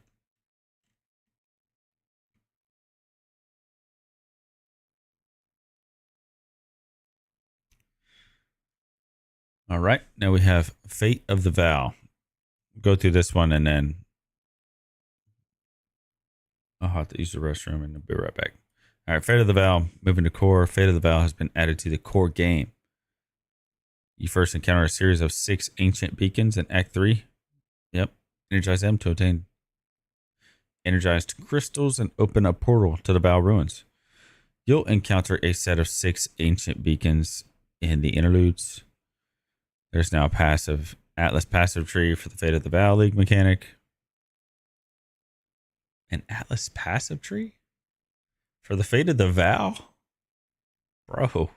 All right. Now we have Fate of the Vow. Go through this one and then I'll have to use the restroom and I'll be right back. All right. Fate of the Vow. Moving to core. Fate of the Vow has been added to the core game. You first encounter a series of 6 ancient beacons in Act 3. Yep. Energize them to obtain energized crystals and open a portal to the Vow ruins. You'll encounter a set of 6 ancient beacons in the interludes. There's now a passive Atlas passive tree for the Fate of the Vow League mechanic. An Atlas passive tree? For the Fate of the Vow? Bro.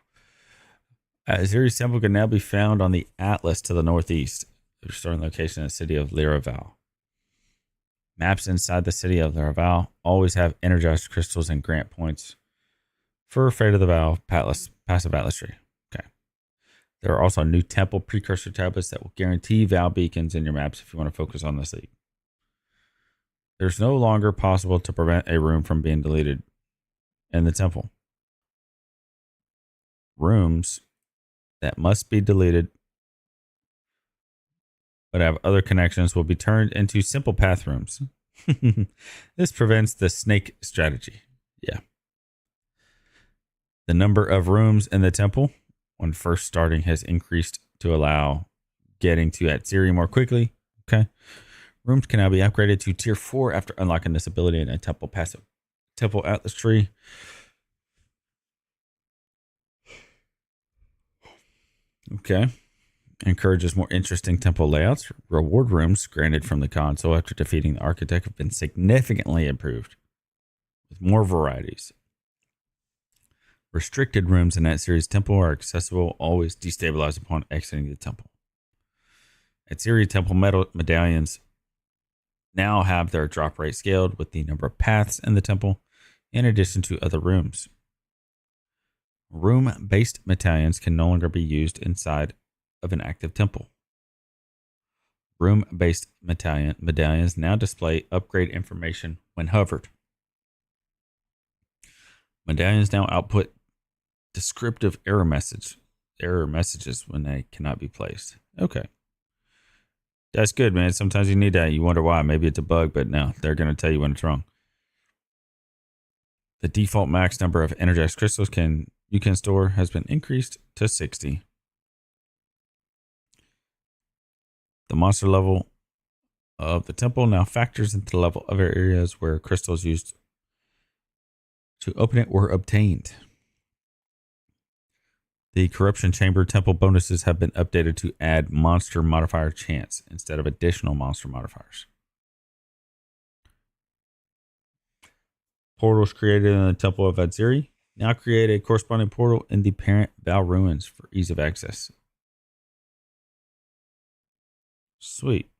Aziri's temple can now be found on the Atlas to the northeast. The restoring location in the city of Laravel. Maps inside the city of Laravel always have energized crystals and grant points for Fate of the Vow passive Atlas tree. Okay. There are also new temple precursor tablets that will guarantee Vow beacons in your maps if you want to focus on this league. There's no longer possible to prevent a room from being deleted in the temple. Rooms that must be deleted but have other connections will be turned into simple path rooms. This prevents the snake strategy. Yeah. The number of rooms in the temple when first starting has increased to allow getting to Atziri more quickly. Okay. Rooms can now be upgraded to tier 4 after unlocking this ability in a temple passive temple Atlas tree. Okay. Encourages more interesting temple layouts. Reward rooms granted from the console after defeating the architect have been significantly improved with more varieties. Restricted rooms in that series temple are accessible, always destabilized upon exiting the temple. Atziri temple medallions now have their drop rate scaled with the number of paths in the temple, in addition to other rooms. Room-based medallions can no longer be used inside of an active temple. Room-based medallions now display upgrade information when hovered. Medallions now output descriptive error messages when they cannot be placed. Okay. That's good, man. Sometimes you need that. You wonder why. Maybe it's a bug, but no, they're going to tell you when it's wrong. The default max number of energized crystals you can store has been increased to 60. The monster level of the temple now factors into the level of areas where crystals used to open it were obtained. The corruption chamber temple bonuses have been updated to add monster modifier chance instead of additional monster modifiers. Portals created in the temple of Adziri now create a corresponding portal in the parent Val ruins for ease of access. Sweet.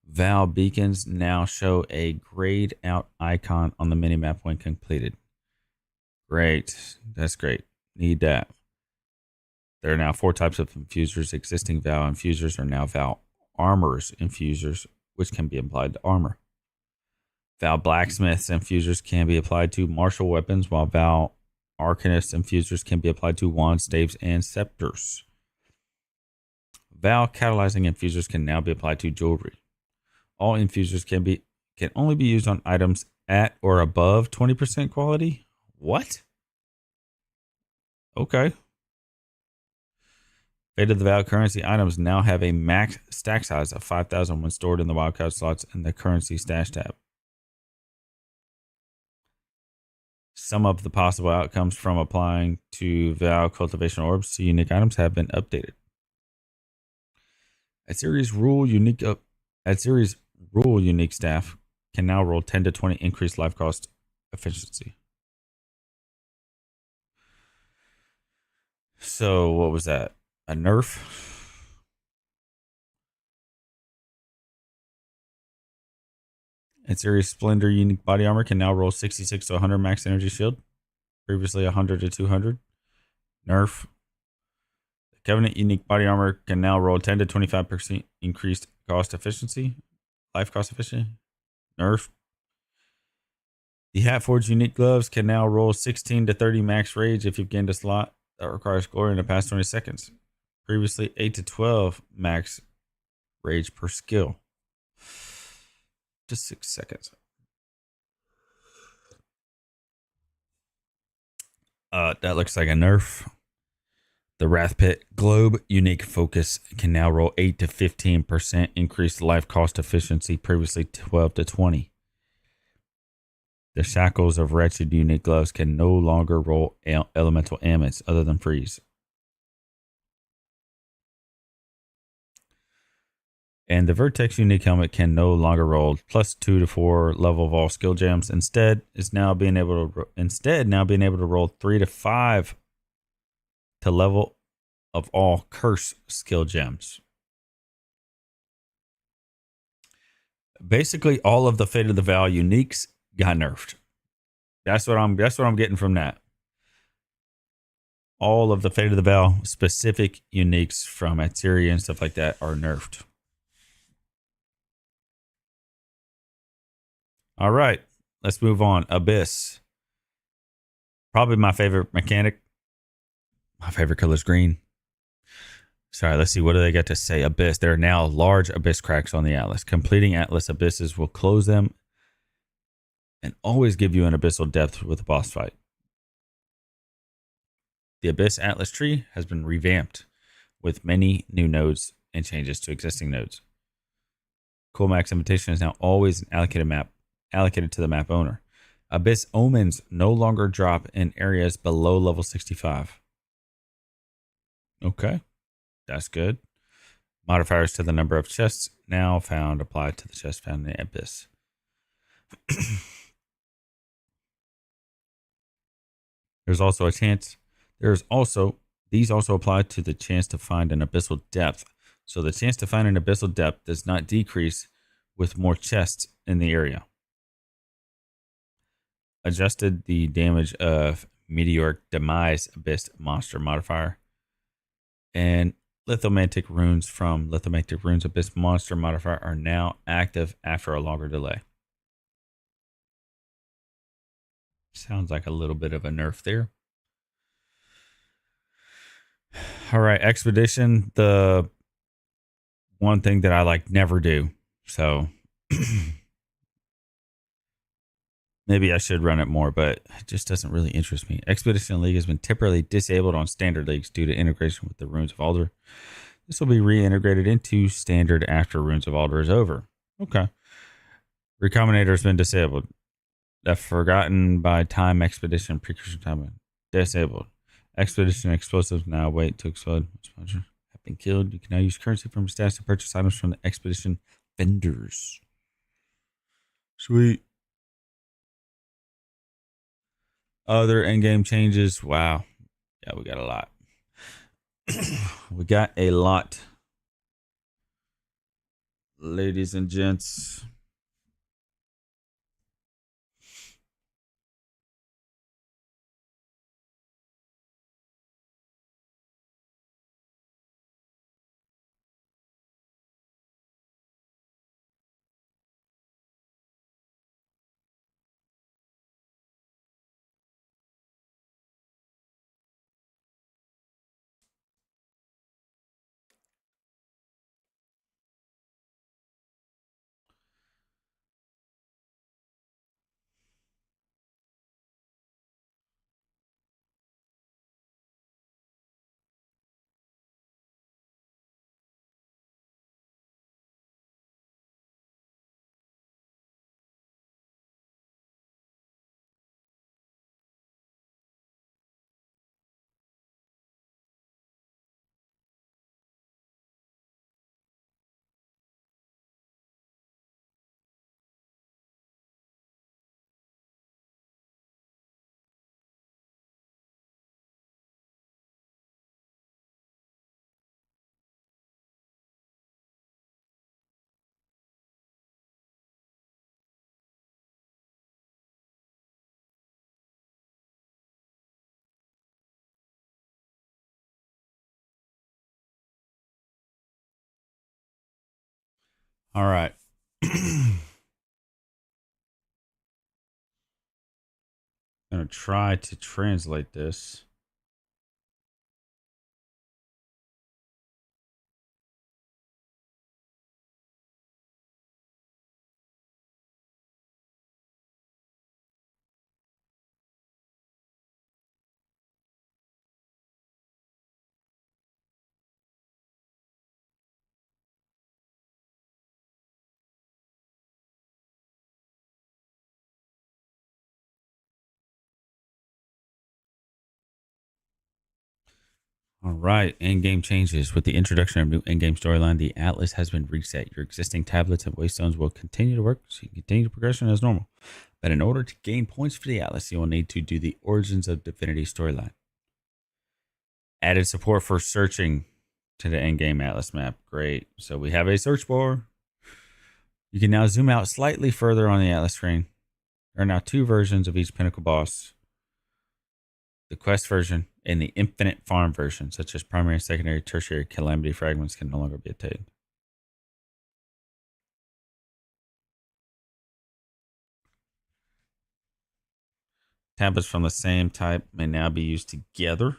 Val beacons now show a grayed out icon on the minimap when completed. Great. That's great. Need that. There are now 4 types of infusers. Existing Val infusers are now Val armors infusers, which can be applied to armor. Val blacksmiths infusers can be applied to martial weapons, while Val arcanist infusers can be applied to wands, staves, and scepters. Val catalyzing infusers can now be applied to jewelry. All infusers can only be used on items at or above 20% quality. What? Okay. Fate of the Val currency items now have a max stack size of 5,000 when stored in the wildcard slots in the currency stash tab. Some of the possible outcomes from applying to Val cultivation orbs to unique items have been updated. Adziri's rule unique staff can now roll 10 to 20 increased life cost efficiency. So what was that? A nerf? Adziri's Splendor unique body armor can now roll 66 to 100 max energy shield. Previously 100 to 200. Nerf. The Covenant unique body armor can now roll 10 to 25% increased cost efficiency. Life cost efficiency. Nerf. The Hatforged unique gloves can now roll 16 to 30 max rage if you've gained a slot that requires glory in the past 20 seconds. Previously 8 to 12 max rage per skill. Just 6 seconds. That looks like a nerf. The Wrath Pit Globe unique focus can now roll 8 to 15% increased life cost efficiency, previously 12 to 20. The Shackles of Wretched unique gloves can no longer roll elemental ailments other than freeze. And the Vertex unique helmet can no longer roll +2 to 4 level of all skill gems. Instead, now being able to roll 3 to 5 to level of all curse skill gems. Basically, all of the Fate of the Val uniques got nerfed. That's what I'm getting from that. All of the Fate of the Val specific uniques from Adziri and stuff like that are nerfed. All right, let's move on. Abyss. Probably my favorite mechanic. My favorite color is green. Sorry, let's see. What do they got to say? Abyss. There are now large abyss cracks on the Atlas. Completing Atlas abysses will close them and always give you an abyssal depth with a boss fight. The Abyss Atlas tree has been revamped with many new nodes and changes to existing nodes. Coolmax Invitation is now always an allocated to the map owner. Abyss Omens no longer drop in areas below level 65. Okay, that's good. Modifiers to the number of chests now found apply to the chest found in the Abyss. These also apply to the chance to find an abyssal depth. So the chance to find an abyssal depth does not decrease with more chests in the area. Adjusted the damage of Meteoric Demise Abyss monster modifier. And Lithomantic runes from Lithomantic Runes Abyss monster modifier are now active after a longer delay. Sounds like a little bit of a nerf there. All right, expedition. The one thing that I like never do. So maybe I should run it more, but it just doesn't really interest me. Expedition League has been temporarily disabled on standard leagues due to integration with the Runes of Alder. This will be reintegrated into standard after Runes of Alder is over. Okay. Recombinator has been disabled. The Forgotten by Time Expedition Precursor Time disabled. Expedition explosives now wait to explode. Have been killed. You can now use currency from your stats to purchase items from the expedition vendors. Sweet. Other in-game changes. Wow. Yeah, we got a lot. We got a lot. Ladies and gents. All right. I'm going to try to translate this. All right, in-game changes. With the introduction of new in-game storyline, the Atlas has been reset. Your existing tablets and waystones will continue to work, so you can continue progression as normal. But in order to gain points for the Atlas, you will need to do the Origins of Divinity storyline. Added support for searching to the in-game Atlas map. Great. So we have a search bar. You can now zoom out slightly further on the Atlas screen. There are now two versions of each pinnacle boss. The quest version and the infinite farm version, such as primary, secondary, tertiary calamity fragments, can no longer be obtained. Tablets from the same type may now be used together.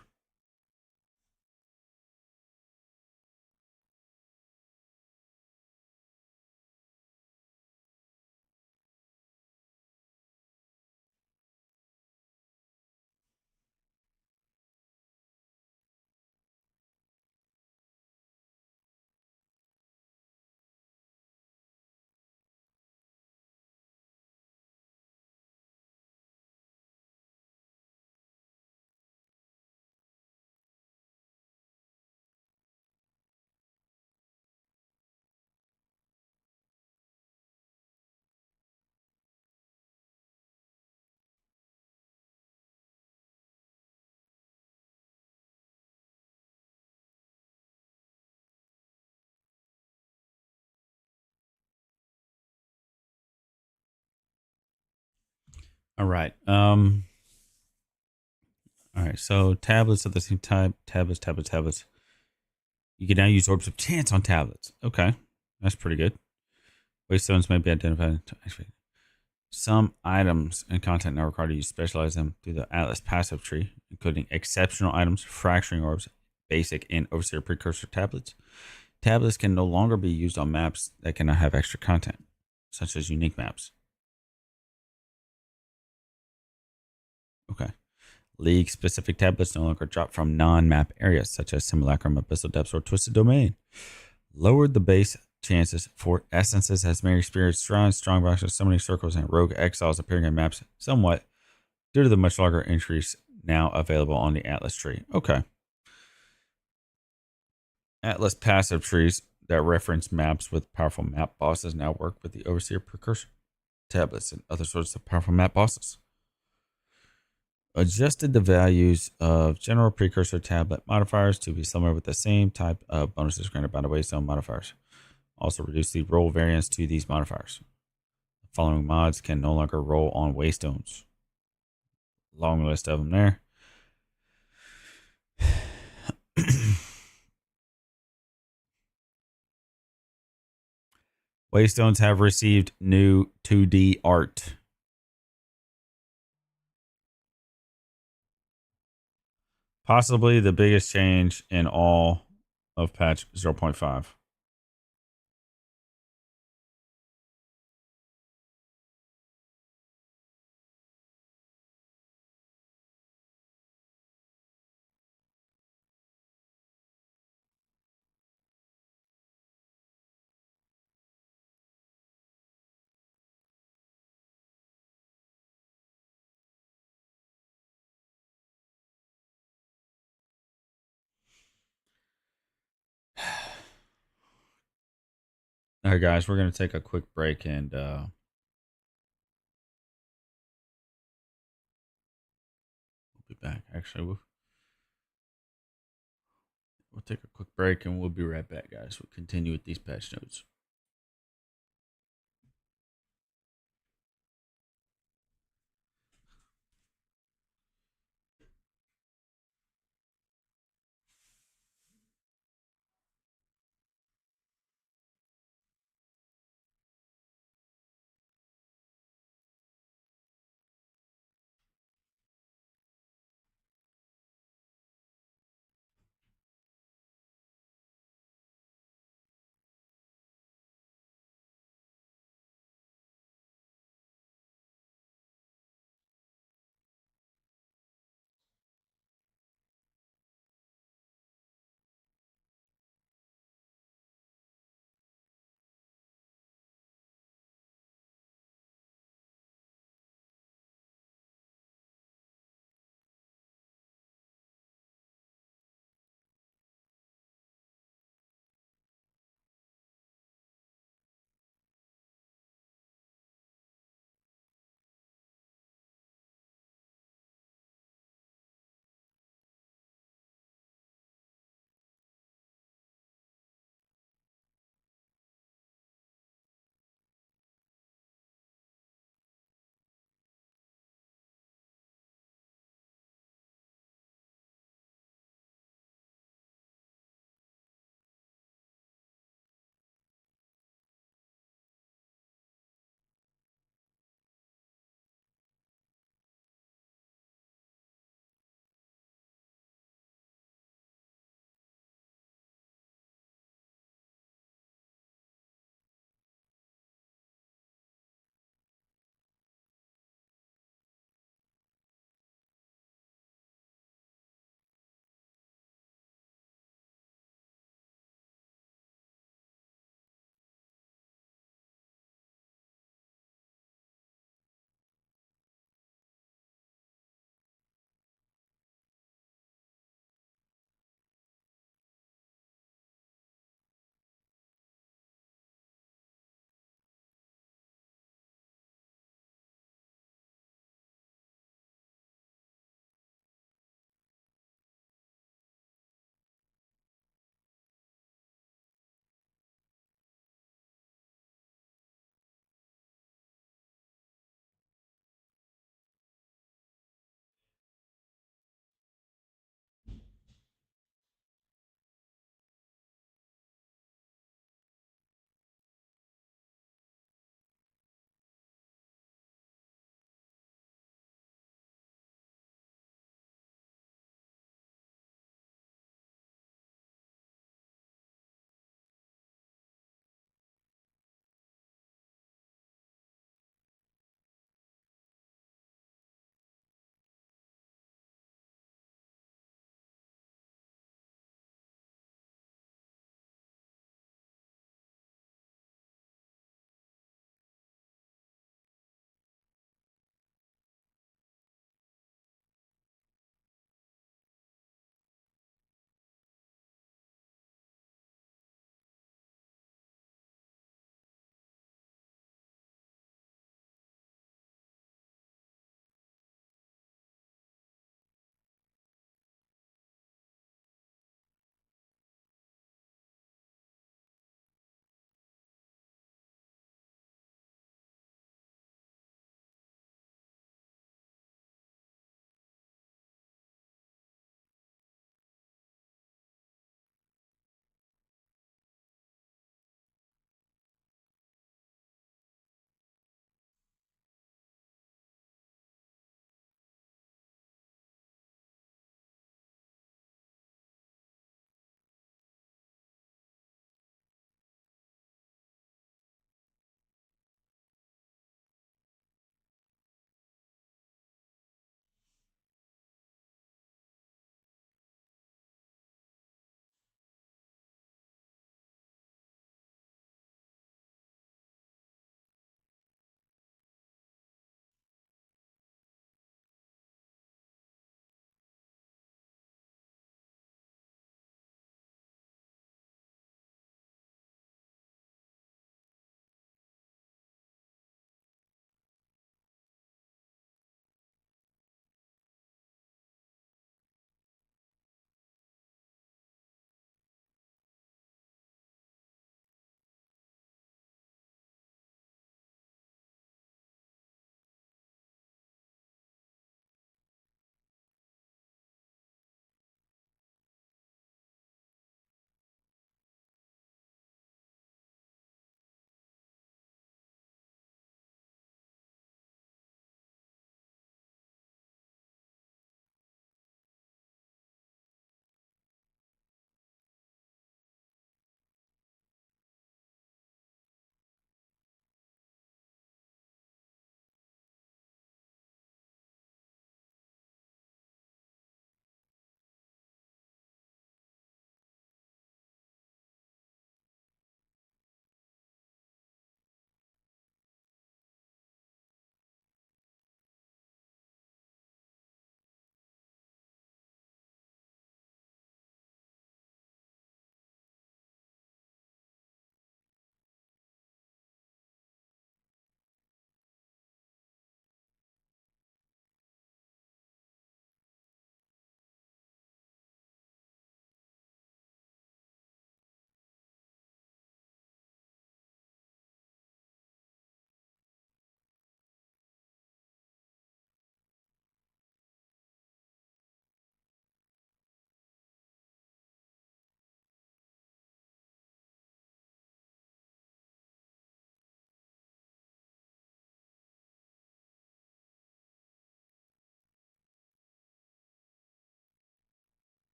All right. All right. So tablets of the same type. Tablets. You can now use orbs of chance on tablets. Okay, that's pretty good. Waystones may be identified. Actually, some items and content now require you to specialize them through the Atlas passive tree, including exceptional items, fracturing orbs, basic, and overseer precursor tablets. Tablets can no longer be used on maps that cannot have extra content, such as unique maps. Okay. League specific tablets no longer drop from non map areas, such as Simulacrum, Abyssal Depths, or Twisted Domain. Lowered the base chances for essences as Mary Spirits, Shrines, Strongboxes, Summoning Circles, and Rogue Exiles appearing in maps somewhat due to the much larger entries now available on the Atlas tree. Okay. Atlas passive trees that reference maps with powerful map bosses now work with the Overseer Precursor tablets and other sorts of powerful map bosses. Adjusted the values of general precursor tablet modifiers to be similar with the same type of bonuses granted by the Waystone modifiers. Also reduce the roll variance to these modifiers. The following mods can no longer roll on Waystones. Long list of them there. Waystones have received new 2D art. Possibly the biggest change in all of patch 0.5. All right, guys, we're going to take a quick break and we'll be back. Actually, we'll take a quick break and we'll be right back, guys. We'll continue with these patch notes.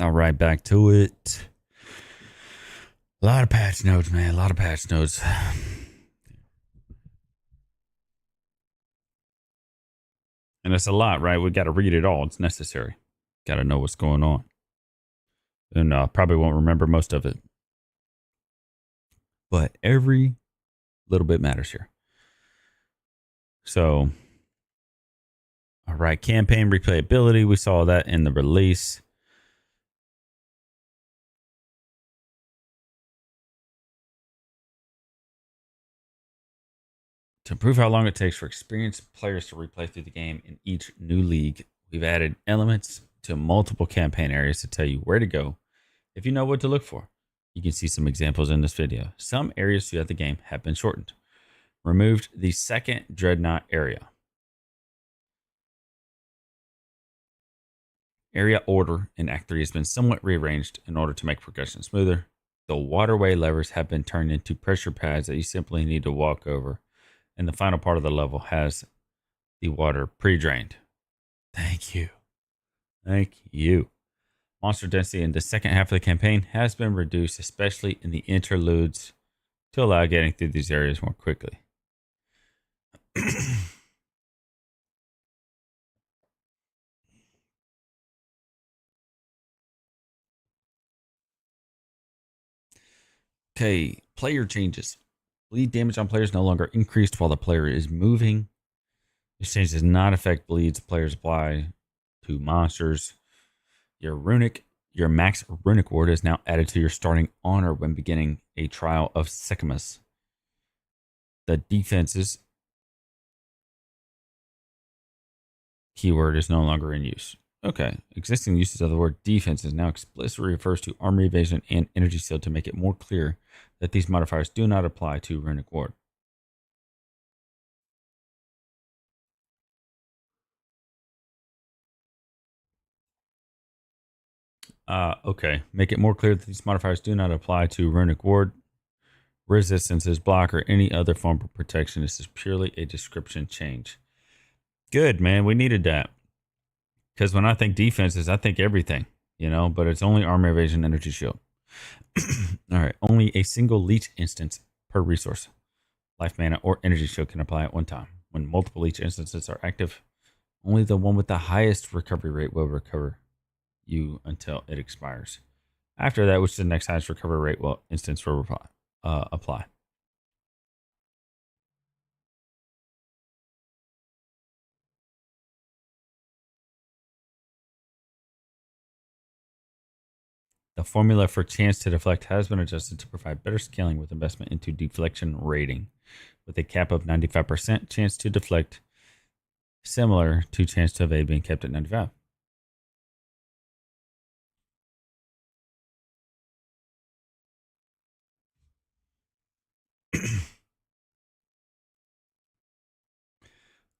All right, back to it. A lot of patch notes, man. A lot of patch notes. And it's a lot, right? We got to read it all. It's necessary. Got to know what's going on. And probably won't remember most of it. But every little bit matters here. So, all right, campaign replayability. We saw that in the release. To improve how long it takes for experienced players to replay through the game in each new league, we've added elements to multiple campaign areas to tell you where to go if you know what to look for. You can see some examples in this video. Some areas throughout the game have been shortened. Removed the second Dreadnought area. Area order in Act 3 has been somewhat rearranged in order to make progression smoother. The waterway levers have been turned into pressure pads that you simply need to walk over. And the final part of the level has the water pre-drained. Thank you. Thank you. Monster density in the second half of the campaign has been reduced, especially in the interludes, to allow getting through these areas more quickly. Okay, player changes. Bleed damage on players no longer increased while the player is moving. This change does not affect bleeds players apply to monsters. Your max runic ward is now added to your starting honor when beginning a trial of Sycamus. The defenses keyword is no longer in use. Okay, existing uses of the word defense is now explicitly refers to armor evasion and energy shield to make it more clear that these modifiers do not apply to runic ward. Okay, make it more clear that these modifiers do not apply to runic ward, resistances, block, or any other form of protection. This is purely a description change. Good, man. We needed that. Because when I think defenses, I think everything, but it's only armor evasion, energy shield. All right. Only a single leech instance per resource. Life mana or energy shield can apply at one time. When multiple leech instances are active, only the one with the highest recovery rate will recover you until it expires. After that, which is the next highest recovery rate will instance will apply. The formula for chance to deflect has been adjusted to provide better scaling with investment into deflection rating, with a cap of 95% chance to deflect, similar to chance to evade being kept at 95.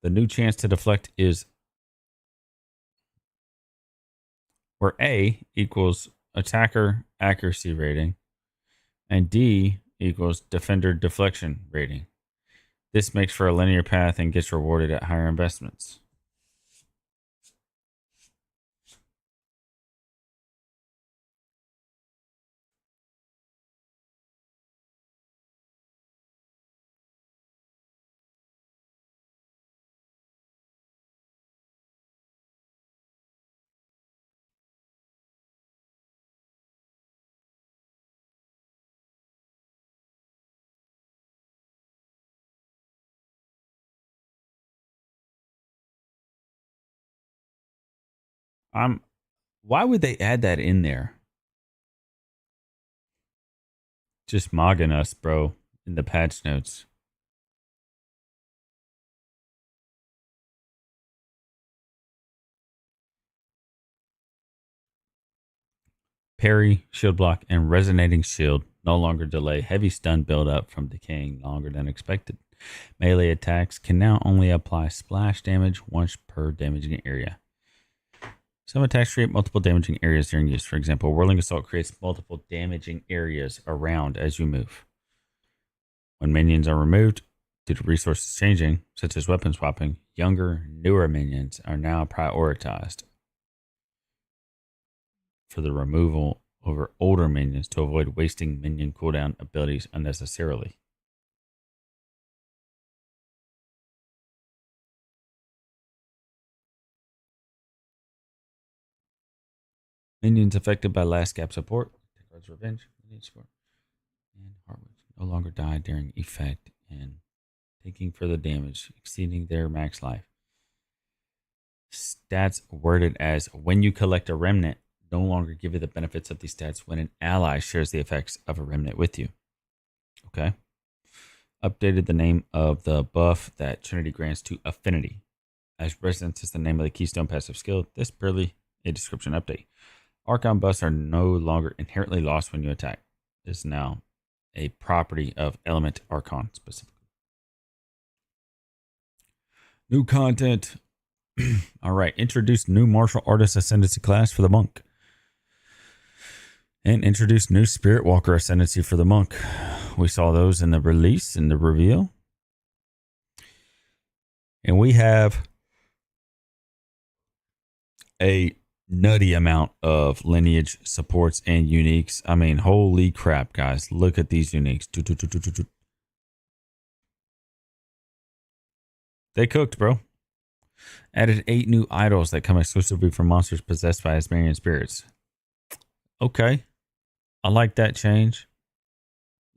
The new chance to deflect is where A equals attacker accuracy rating and D equals defender deflection rating. This makes for a linear path and gets rewarded at higher investments. Why would they add that in there? Just mogging us, bro, in the patch notes. Parry, shield block, and resonating shield no longer delay heavy stun buildup from decaying longer than expected. Melee attacks can now only apply splash damage once per damaging area. Some attacks create multiple damaging areas during use. For example, Whirling Assault creates multiple damaging areas around as you move. When minions are removed due to resources changing, such as weapon swapping, younger, newer minions are now prioritized. for the removal over older minions to avoid wasting minion cooldown abilities unnecessarily. Minions affected by last gap support, Techard's Revenge, minion support, and Heartwood no longer die during effect and taking further damage, exceeding their max life. Stats worded as when you collect a remnant no longer give you the benefits of these stats when an ally shares the effects of a remnant with you. Okay. Updated the name of the buff that Trinity grants to Affinity. As Resonance is the name of the Keystone passive skill, this purely a description update. Archon buffs are no longer inherently lost when you attack. This is now a property of Element Archon specifically. New content. All right. Introduce new martial artist ascendancy class for the monk. And introduce new Spirit Walker ascendancy for the monk. We saw those in the release, in the reveal. And we have a nutty amount of lineage supports and uniques. I mean, holy crap, guys. Look at these uniques. They cooked, bro. Added 8 new idols that come exclusively from monsters possessed by Asmarian spirits. Okay. I like that change.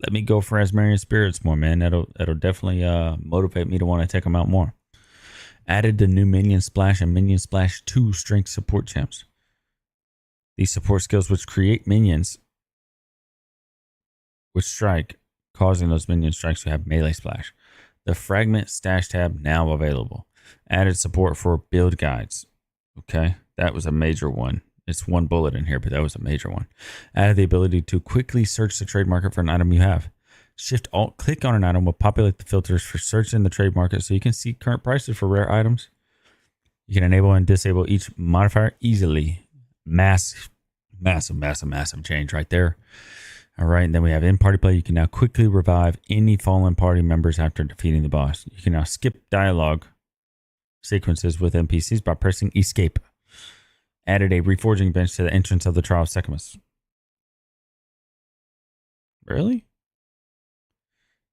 Let me go for Asmarian spirits more, man. That'll definitely motivate me to want to take them out more. Added the new Minion Splash and Minion Splash 2 strength support champs. These support skills which create minions which strike, causing those minion strikes to have melee splash. The Fragment Stash tab now available. Added support for build guides. Okay, that was a major one. It's one bullet in here, but that was a major one. Added the ability to quickly search the trade market for an item you have. Shift Alt click on an item will populate the filters for searching the trade market so you can see current prices for rare items. You can enable and disable each modifier easily. Massive change right there. All right, and then we have in party play. You can now quickly revive any fallen party members after defeating the boss. You can now skip dialogue sequences with NPCs by pressing escape. Added a reforging bench to the entrance of the Trial of Secamus. Really?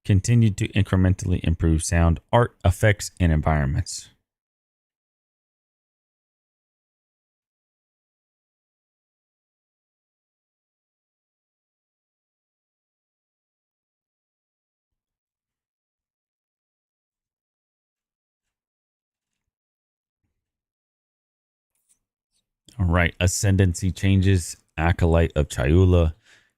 Continued to incrementally improve sound, art, effects, and environments. All right. Ascendancy changes. Acolyte of Chayula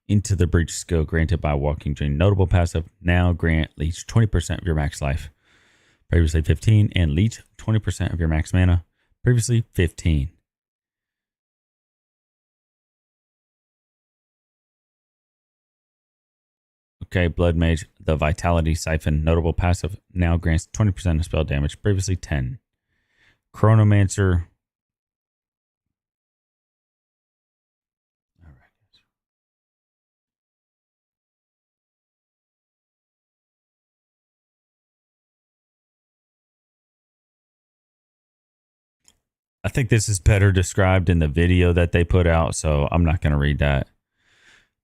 into the breach skill granted by Walking Dream. Notable passive. Now grant leech 20% of your max life. Previously 15. And leech 20% of your max mana. Previously 15. Okay. Blood Mage. The Vitality Siphon. Notable passive. Now grants 20% of spell damage. Previously 10. Chronomancer. I think this is better described in the video that they put out, so I'm not going to read that.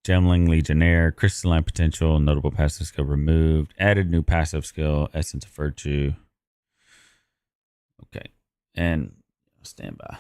Gemling Legionnaire, Crystalline Potential, notable passive skill removed, added new passive skill, Essence of Virtue. Okay, and stand by.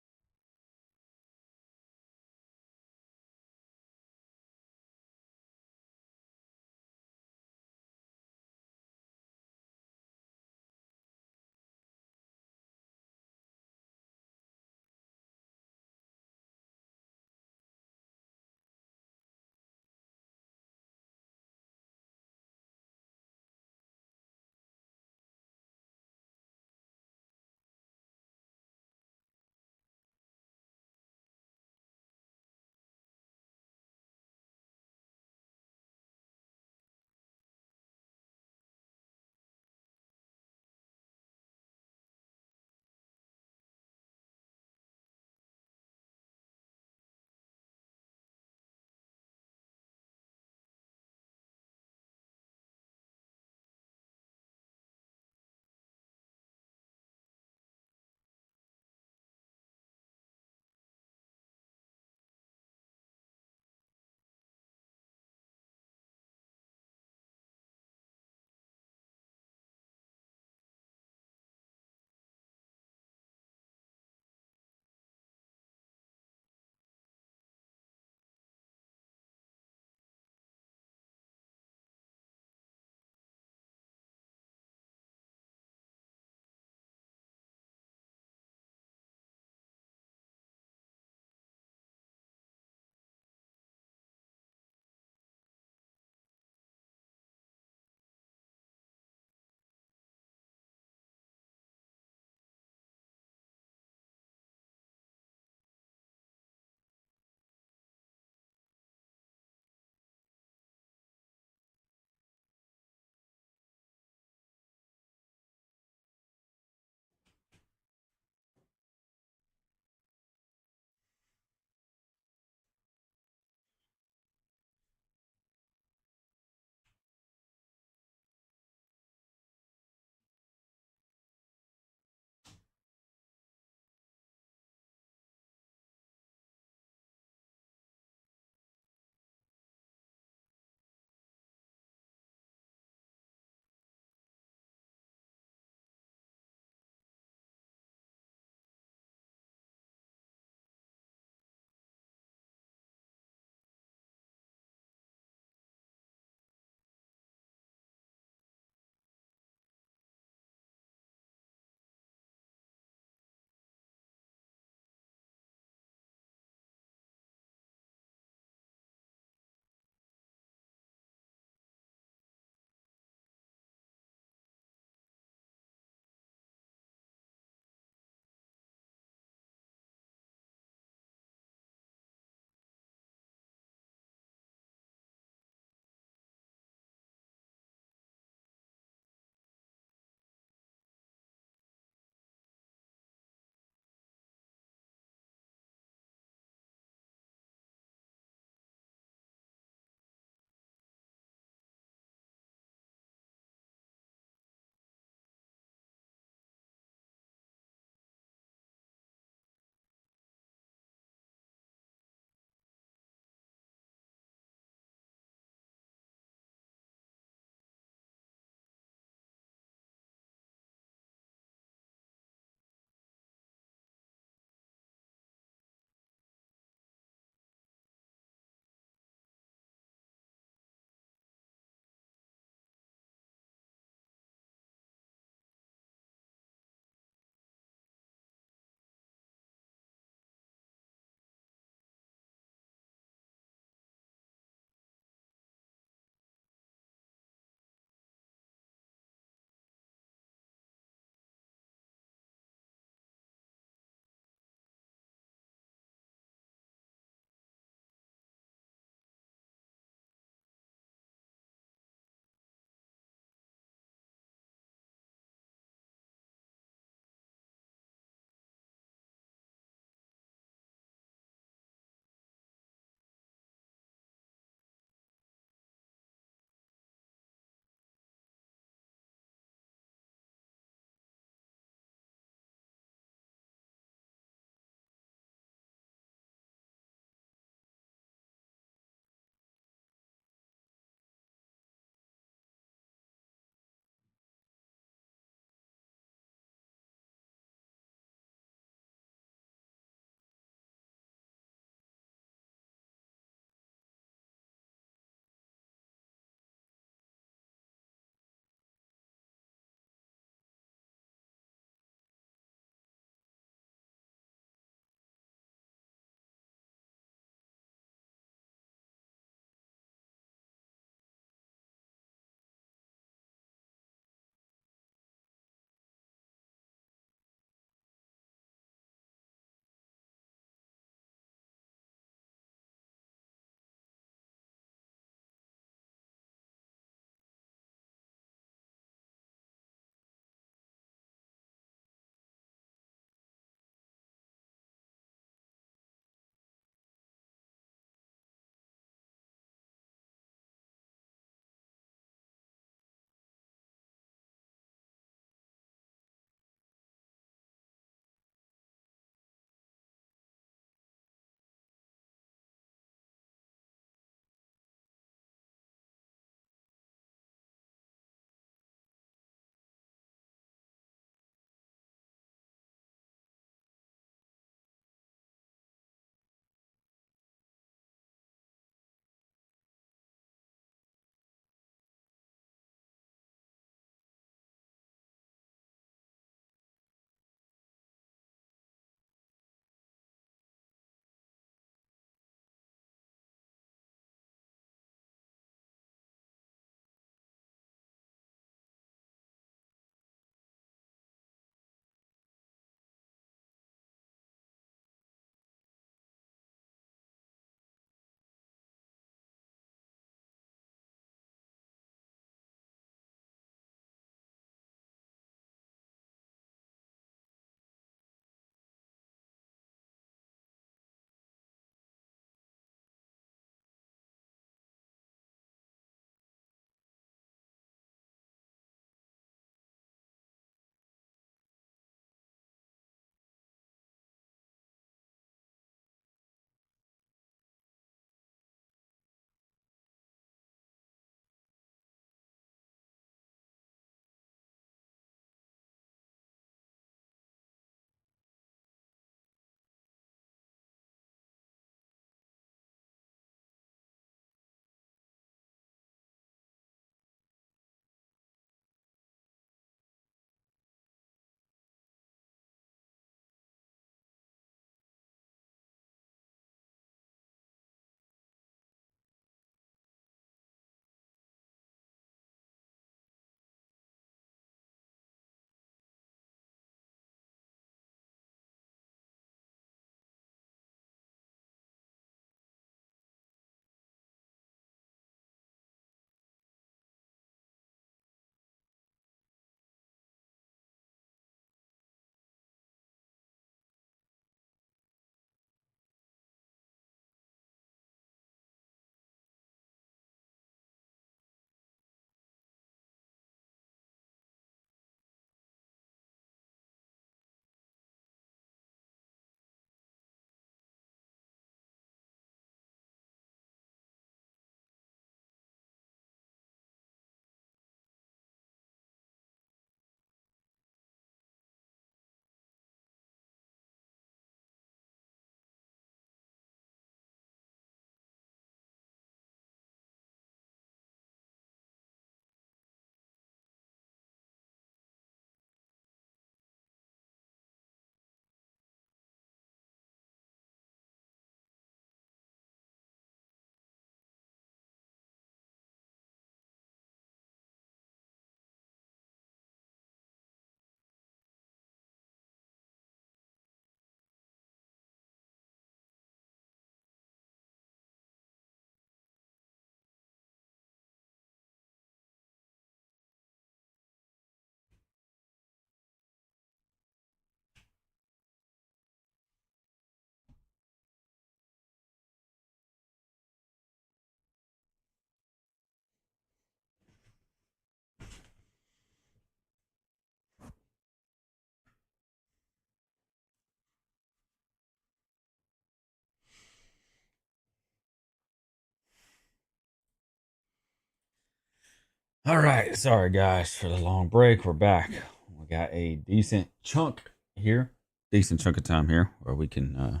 All right. Sorry, guys, for the long break. We're back. We got a decent chunk here, decent chunk of time here where we can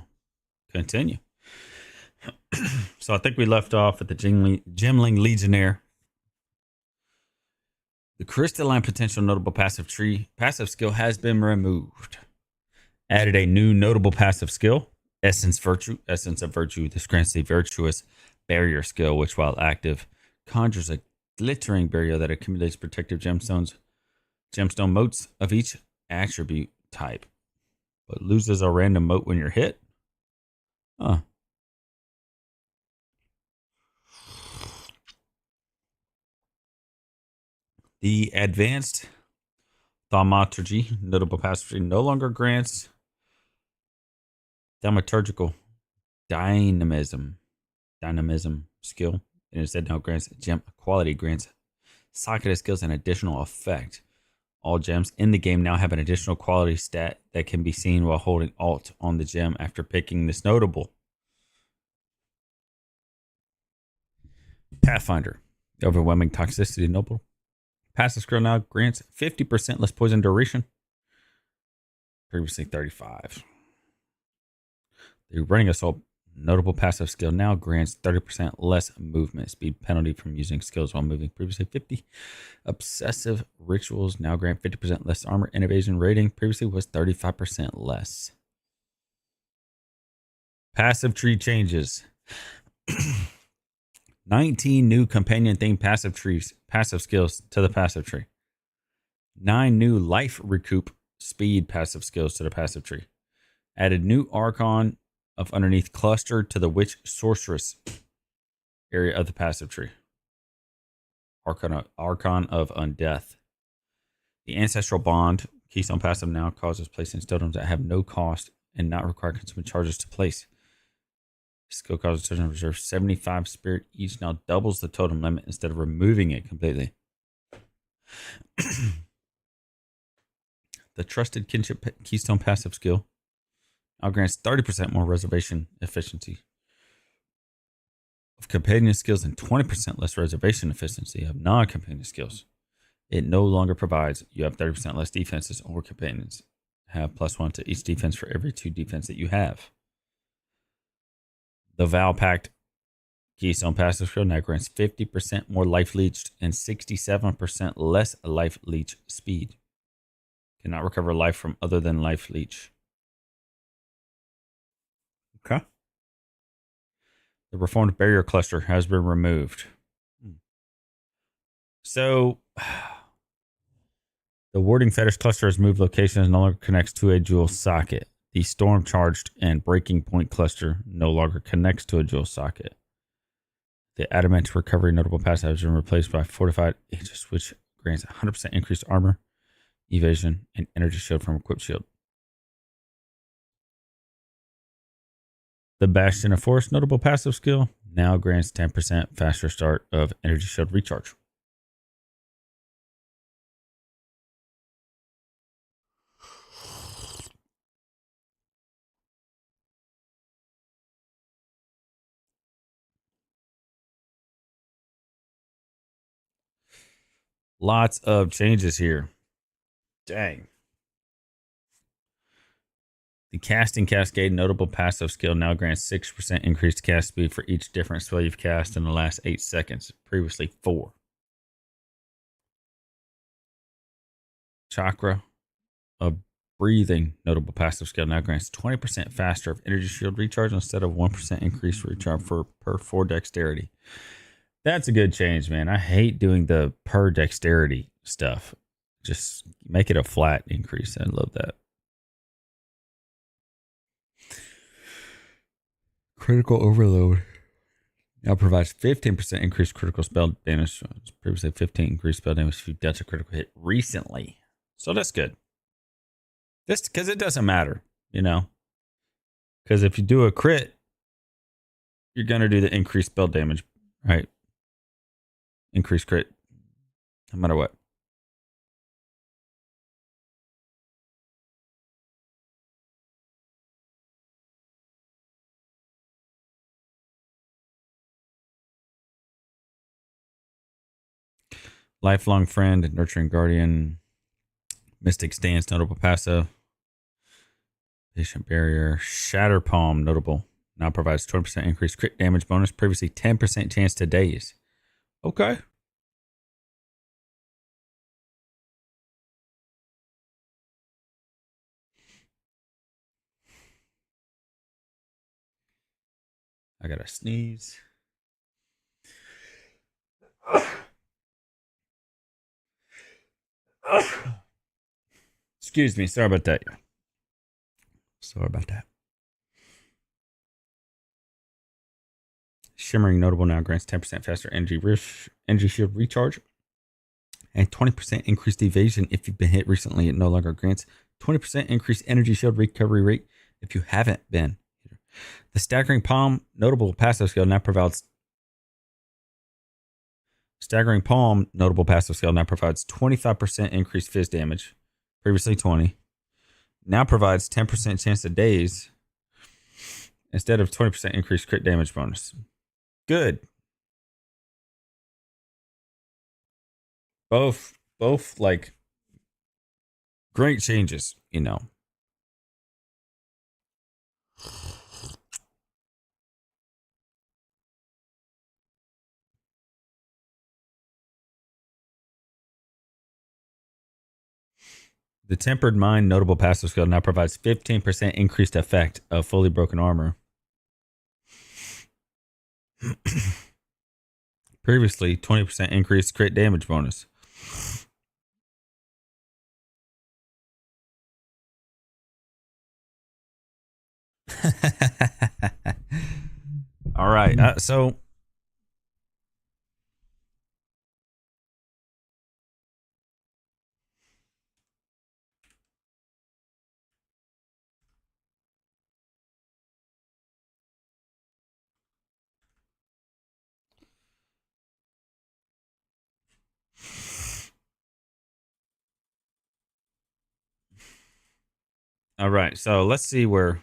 continue. So I think we left off at the Gemling Legionnaire. The crystalline potential notable passive skill has been removed. Added a new notable passive skill, Essence of Virtue. This grants a virtuous barrier skill, which while active, conjures a glittering barrier that accumulates protective gemstone motes of each attribute type, but loses a random mote when you're hit. Huh. The advanced thaumaturgy notable passive no longer grants thaumaturgical dynamism skill. And instead now grants gem quality, grants socketed skills an additional effect. All gems in the game now have an additional quality stat that can be seen while holding Alt on the gem after picking this notable. Pathfinder. The overwhelming toxicity noble passive skill now grants 50% less poison duration. Previously 35. The running assault notable passive skill now grants 30% less movement speed penalty from using skills while moving. Previously 50. Obsessive rituals now grant 50% less armor and evasion rating. Previously was 35% less. Passive tree changes. 19 new companion themed passive skills to the passive tree. 9 new life recoup speed passive skills to the passive tree. Added new Archon of Underneath cluster to the Witch Sorceress area of the passive tree. Archon of Undeath. The Ancestral Bond Keystone passive now causes placing totems that have no cost and not require consuming charges to place. Skill causes totem reserve 75 spirit each, now doubles the totem limit instead of removing it completely. The Trusted Kinship Keystone passive skill now grants 30% more reservation efficiency of companion skills and 20% less reservation efficiency of non-companion skills. It no longer provides you have 30% less defenses or companions. Have +1 to each defense for every 2 defense that you have. The Vow Pact Keystone passive skill now grants 50% more life leached and 67% less life leech speed. Cannot recover life from other than life leech. Okay. The Reformed Barrier Cluster has been removed. So, the Warding Fetish Cluster has moved location and no longer connects to a jewel socket. The Storm Charged and Breaking Point Cluster no longer connects to a jewel socket. The Adamant Recovery notable passive has been replaced by Fortified Aegis, which grants 100% increased armor, evasion, and energy shield from equipped shield. The Bastion of Force notable passive skill now grants 10% faster start of energy shield recharge. Lots of changes here. Dang. The Casting Cascade notable passive skill now grants 6% increased cast speed for each different spell you've cast in the last 8 seconds. Previously 4. Chakra of Breathing notable passive skill now grants 20% faster of energy shield recharge instead of 1% increased recharge per 4 dexterity. That's a good change, man. I hate doing the per dexterity stuff. Just make it a flat increase. I love that. Critical Overload now provides 15% increased critical spell damage. Previously 15 increased spell damage if you dealt a critical hit recently. So that's good. This because it doesn't matter, you know. Because if you do a crit, you're gonna do the increased spell damage, right? Increased crit, no matter what. Lifelong Friend, Nurturing Guardian, Mystic Stance, notable passive. Patient Barrier, Shatter Palm, notable. Now provides 20% increased crit damage bonus. Previously 10% chance to daze. Okay. I gotta sneeze. Excuse me. Sorry about that. Sorry about that. Shimmering Notable now grants 10% faster energy shield recharge and 20% increased evasion if you've been hit recently. It no longer grants 20% increased energy shield recovery rate if you haven't been. The Staggering Palm Notable passive skill now provides 25% increased fizz damage, previously 20. Now provides 10% chance to daze instead of 20% increased crit damage bonus. Good. Both like great changes, you know. The Tempered Mind Notable passive skill now provides 15% increased effect of fully broken armor. Previously, 20% increased crit damage bonus. All right. All right. So let's see where.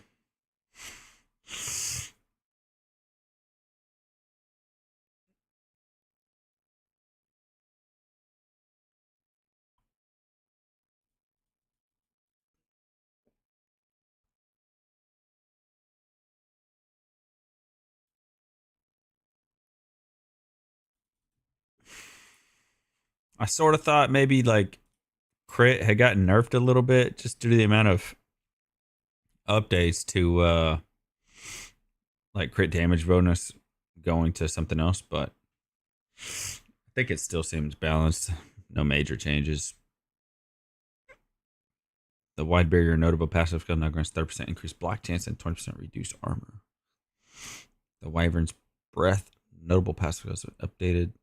I sort of thought maybe like crit had gotten nerfed a little bit just due to the amount of updates to like crit damage bonus going to something else, but I think it still seems balanced. No major changes. The Wide Barrier Notable passive skill now grants 30% increased block chance and 20% reduced armor. The Wyvern's Breath Notable passive skill is updated.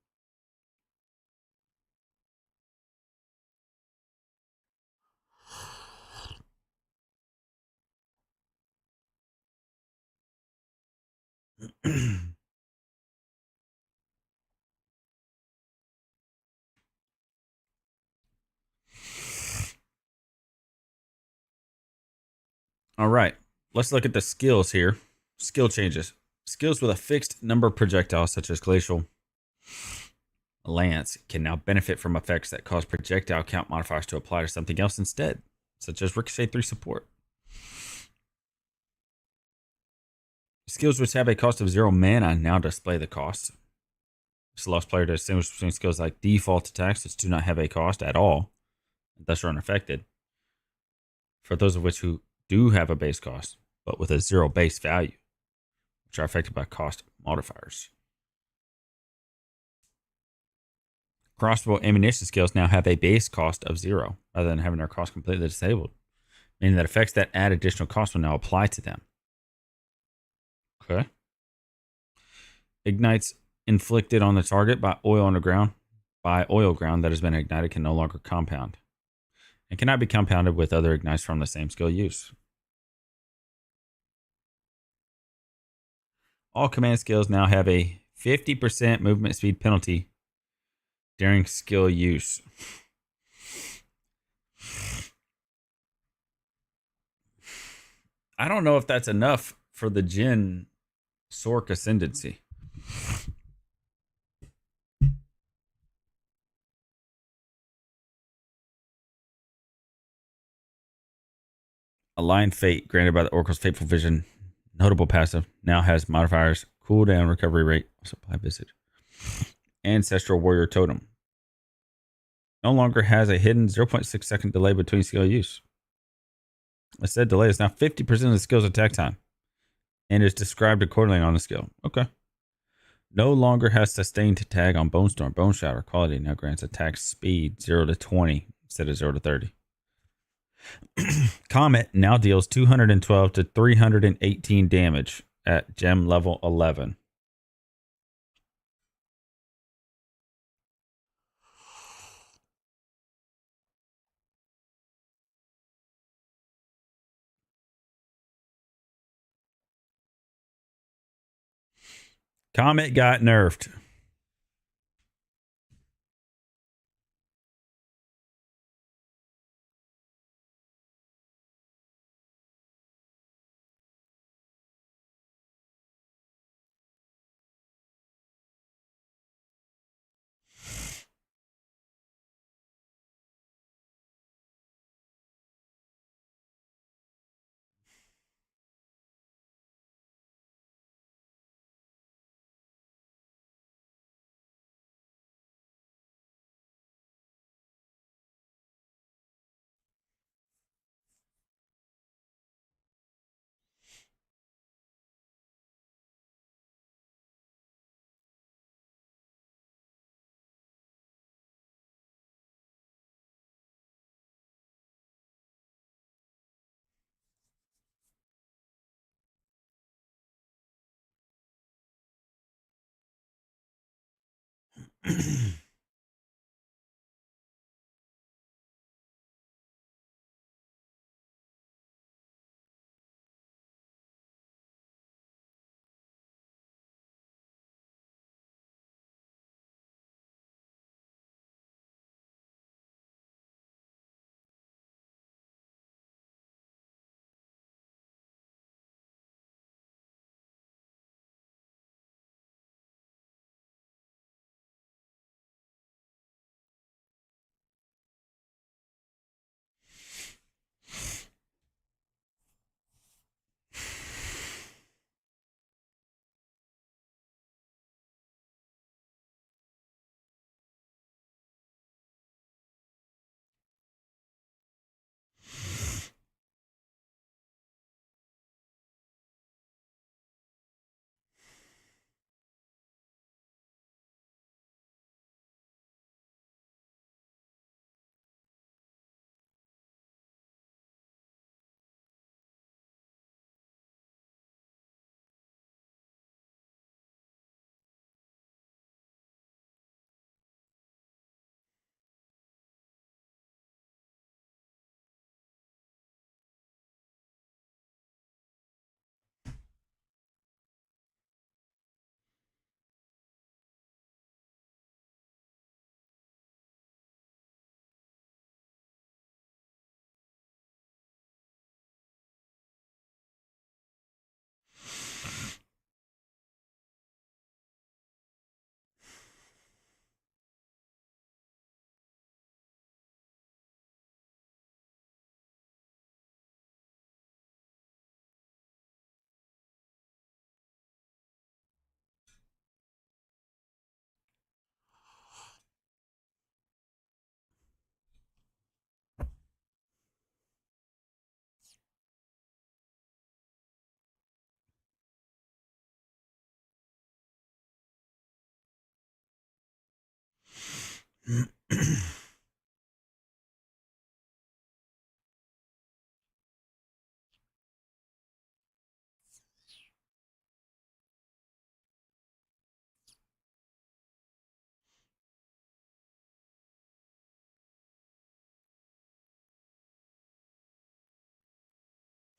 All right, let's look at the skills here. Skill changes. Skills with a fixed number of projectiles, such as Glacial Lance, can now benefit from effects that cause projectile count modifiers to apply to something else instead, such as Ricochet 3 support. Skills which have a cost of 0 mana now display the cost. This allows player to distinguish between skills like default attacks, which do not have a cost at all, and thus are unaffected, for those of which who do have a base cost, but with a 0 base value, which are affected by cost modifiers. Crossbow ammunition skills now have a base cost of 0, rather than having their cost completely disabled, meaning that effects that add additional cost will now apply to them. Okay. Ignites inflicted on the target by oil ground that has been ignited can no longer compound, and cannot be compounded with other ignites from the same skill use. All command skills now have a 50% movement speed penalty during skill use. I don't know if that's enough for the Jin Sork Ascendancy. Aligned Fate, granted by the Oracle's Fateful Vision. Notable passive. Now has modifiers, cooldown, recovery rate, supply visage. Ancestral Warrior Totem. No longer has a hidden 0.6 second delay between skill use. I said delay is now 50% of the skill's attack time and is described accordingly on the skill. Okay. No longer has sustained tag on Bone Storm. Bone Shatter quality now grants attack speed 0 to 20 instead of 0 to 30. Comet now deals 212 to 318 damage at gem level 11. Comet got nerfed.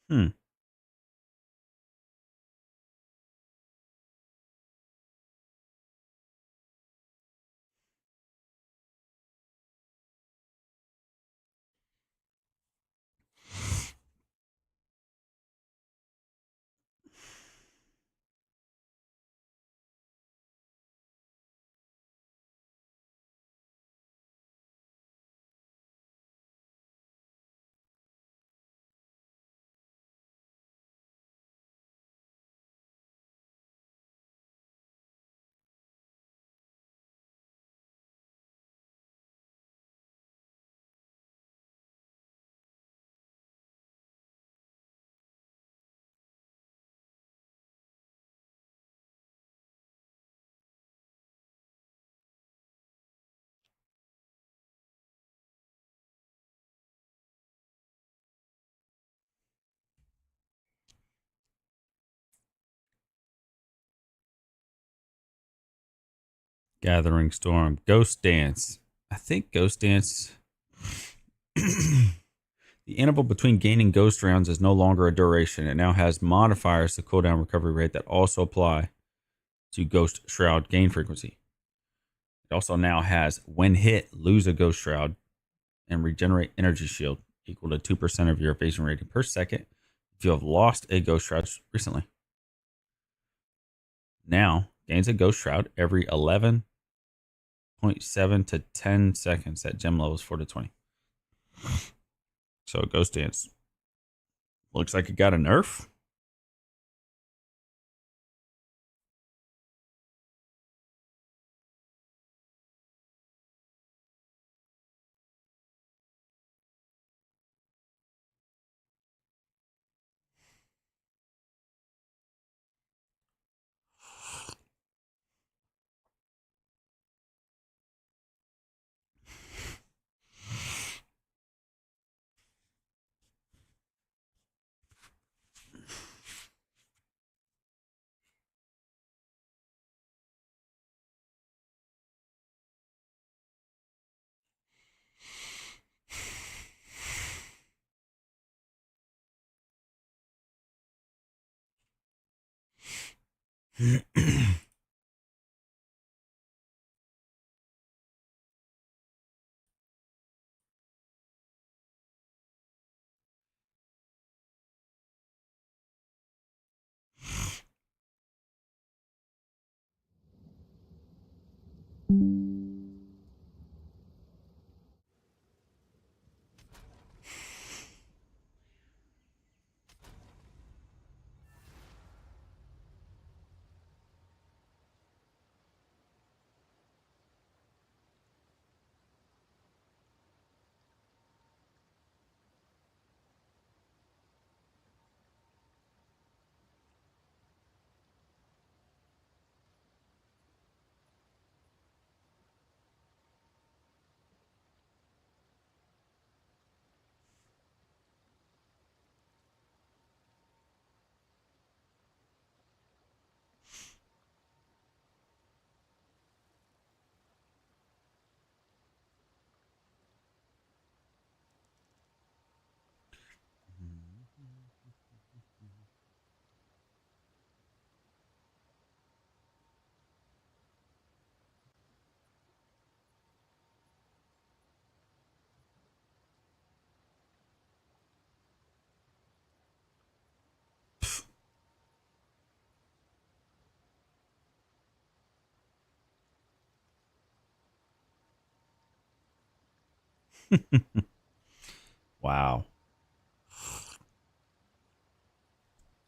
Hmm. Gathering Storm. Ghost Dance. I think Ghost Dance. The interval between gaining ghost rounds is no longer a duration. It now has modifiers to cooldown recovery rate that also apply to Ghost Shroud gain frequency. It also now has when hit, lose a Ghost Shroud and regenerate energy shield equal to 2% of your evasion rating per second if you have lost a Ghost Shroud recently. Now gains a Ghost Shroud every 11.7 to 10 seconds at gem levels 4 to 20. So Ghost Dance looks like it got a nerf. Wow.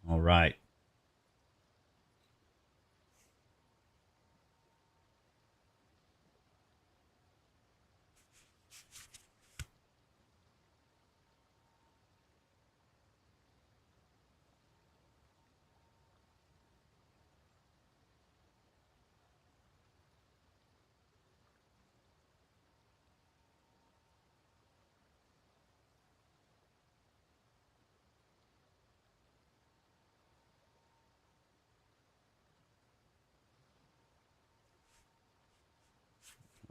All right.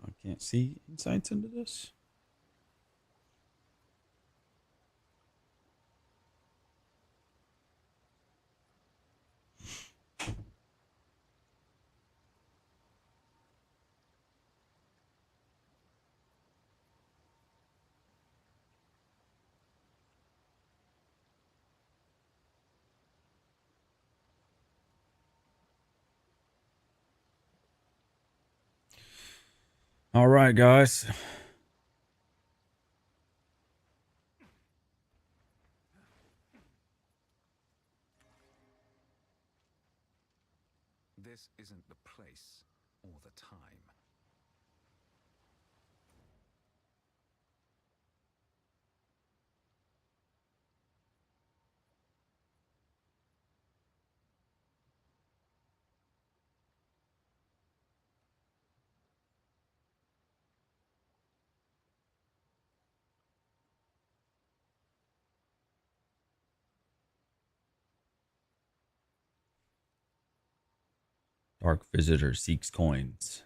I can't see insights into this. All right, guys. This isn't the place or the time. Dark Visitor seeks coins.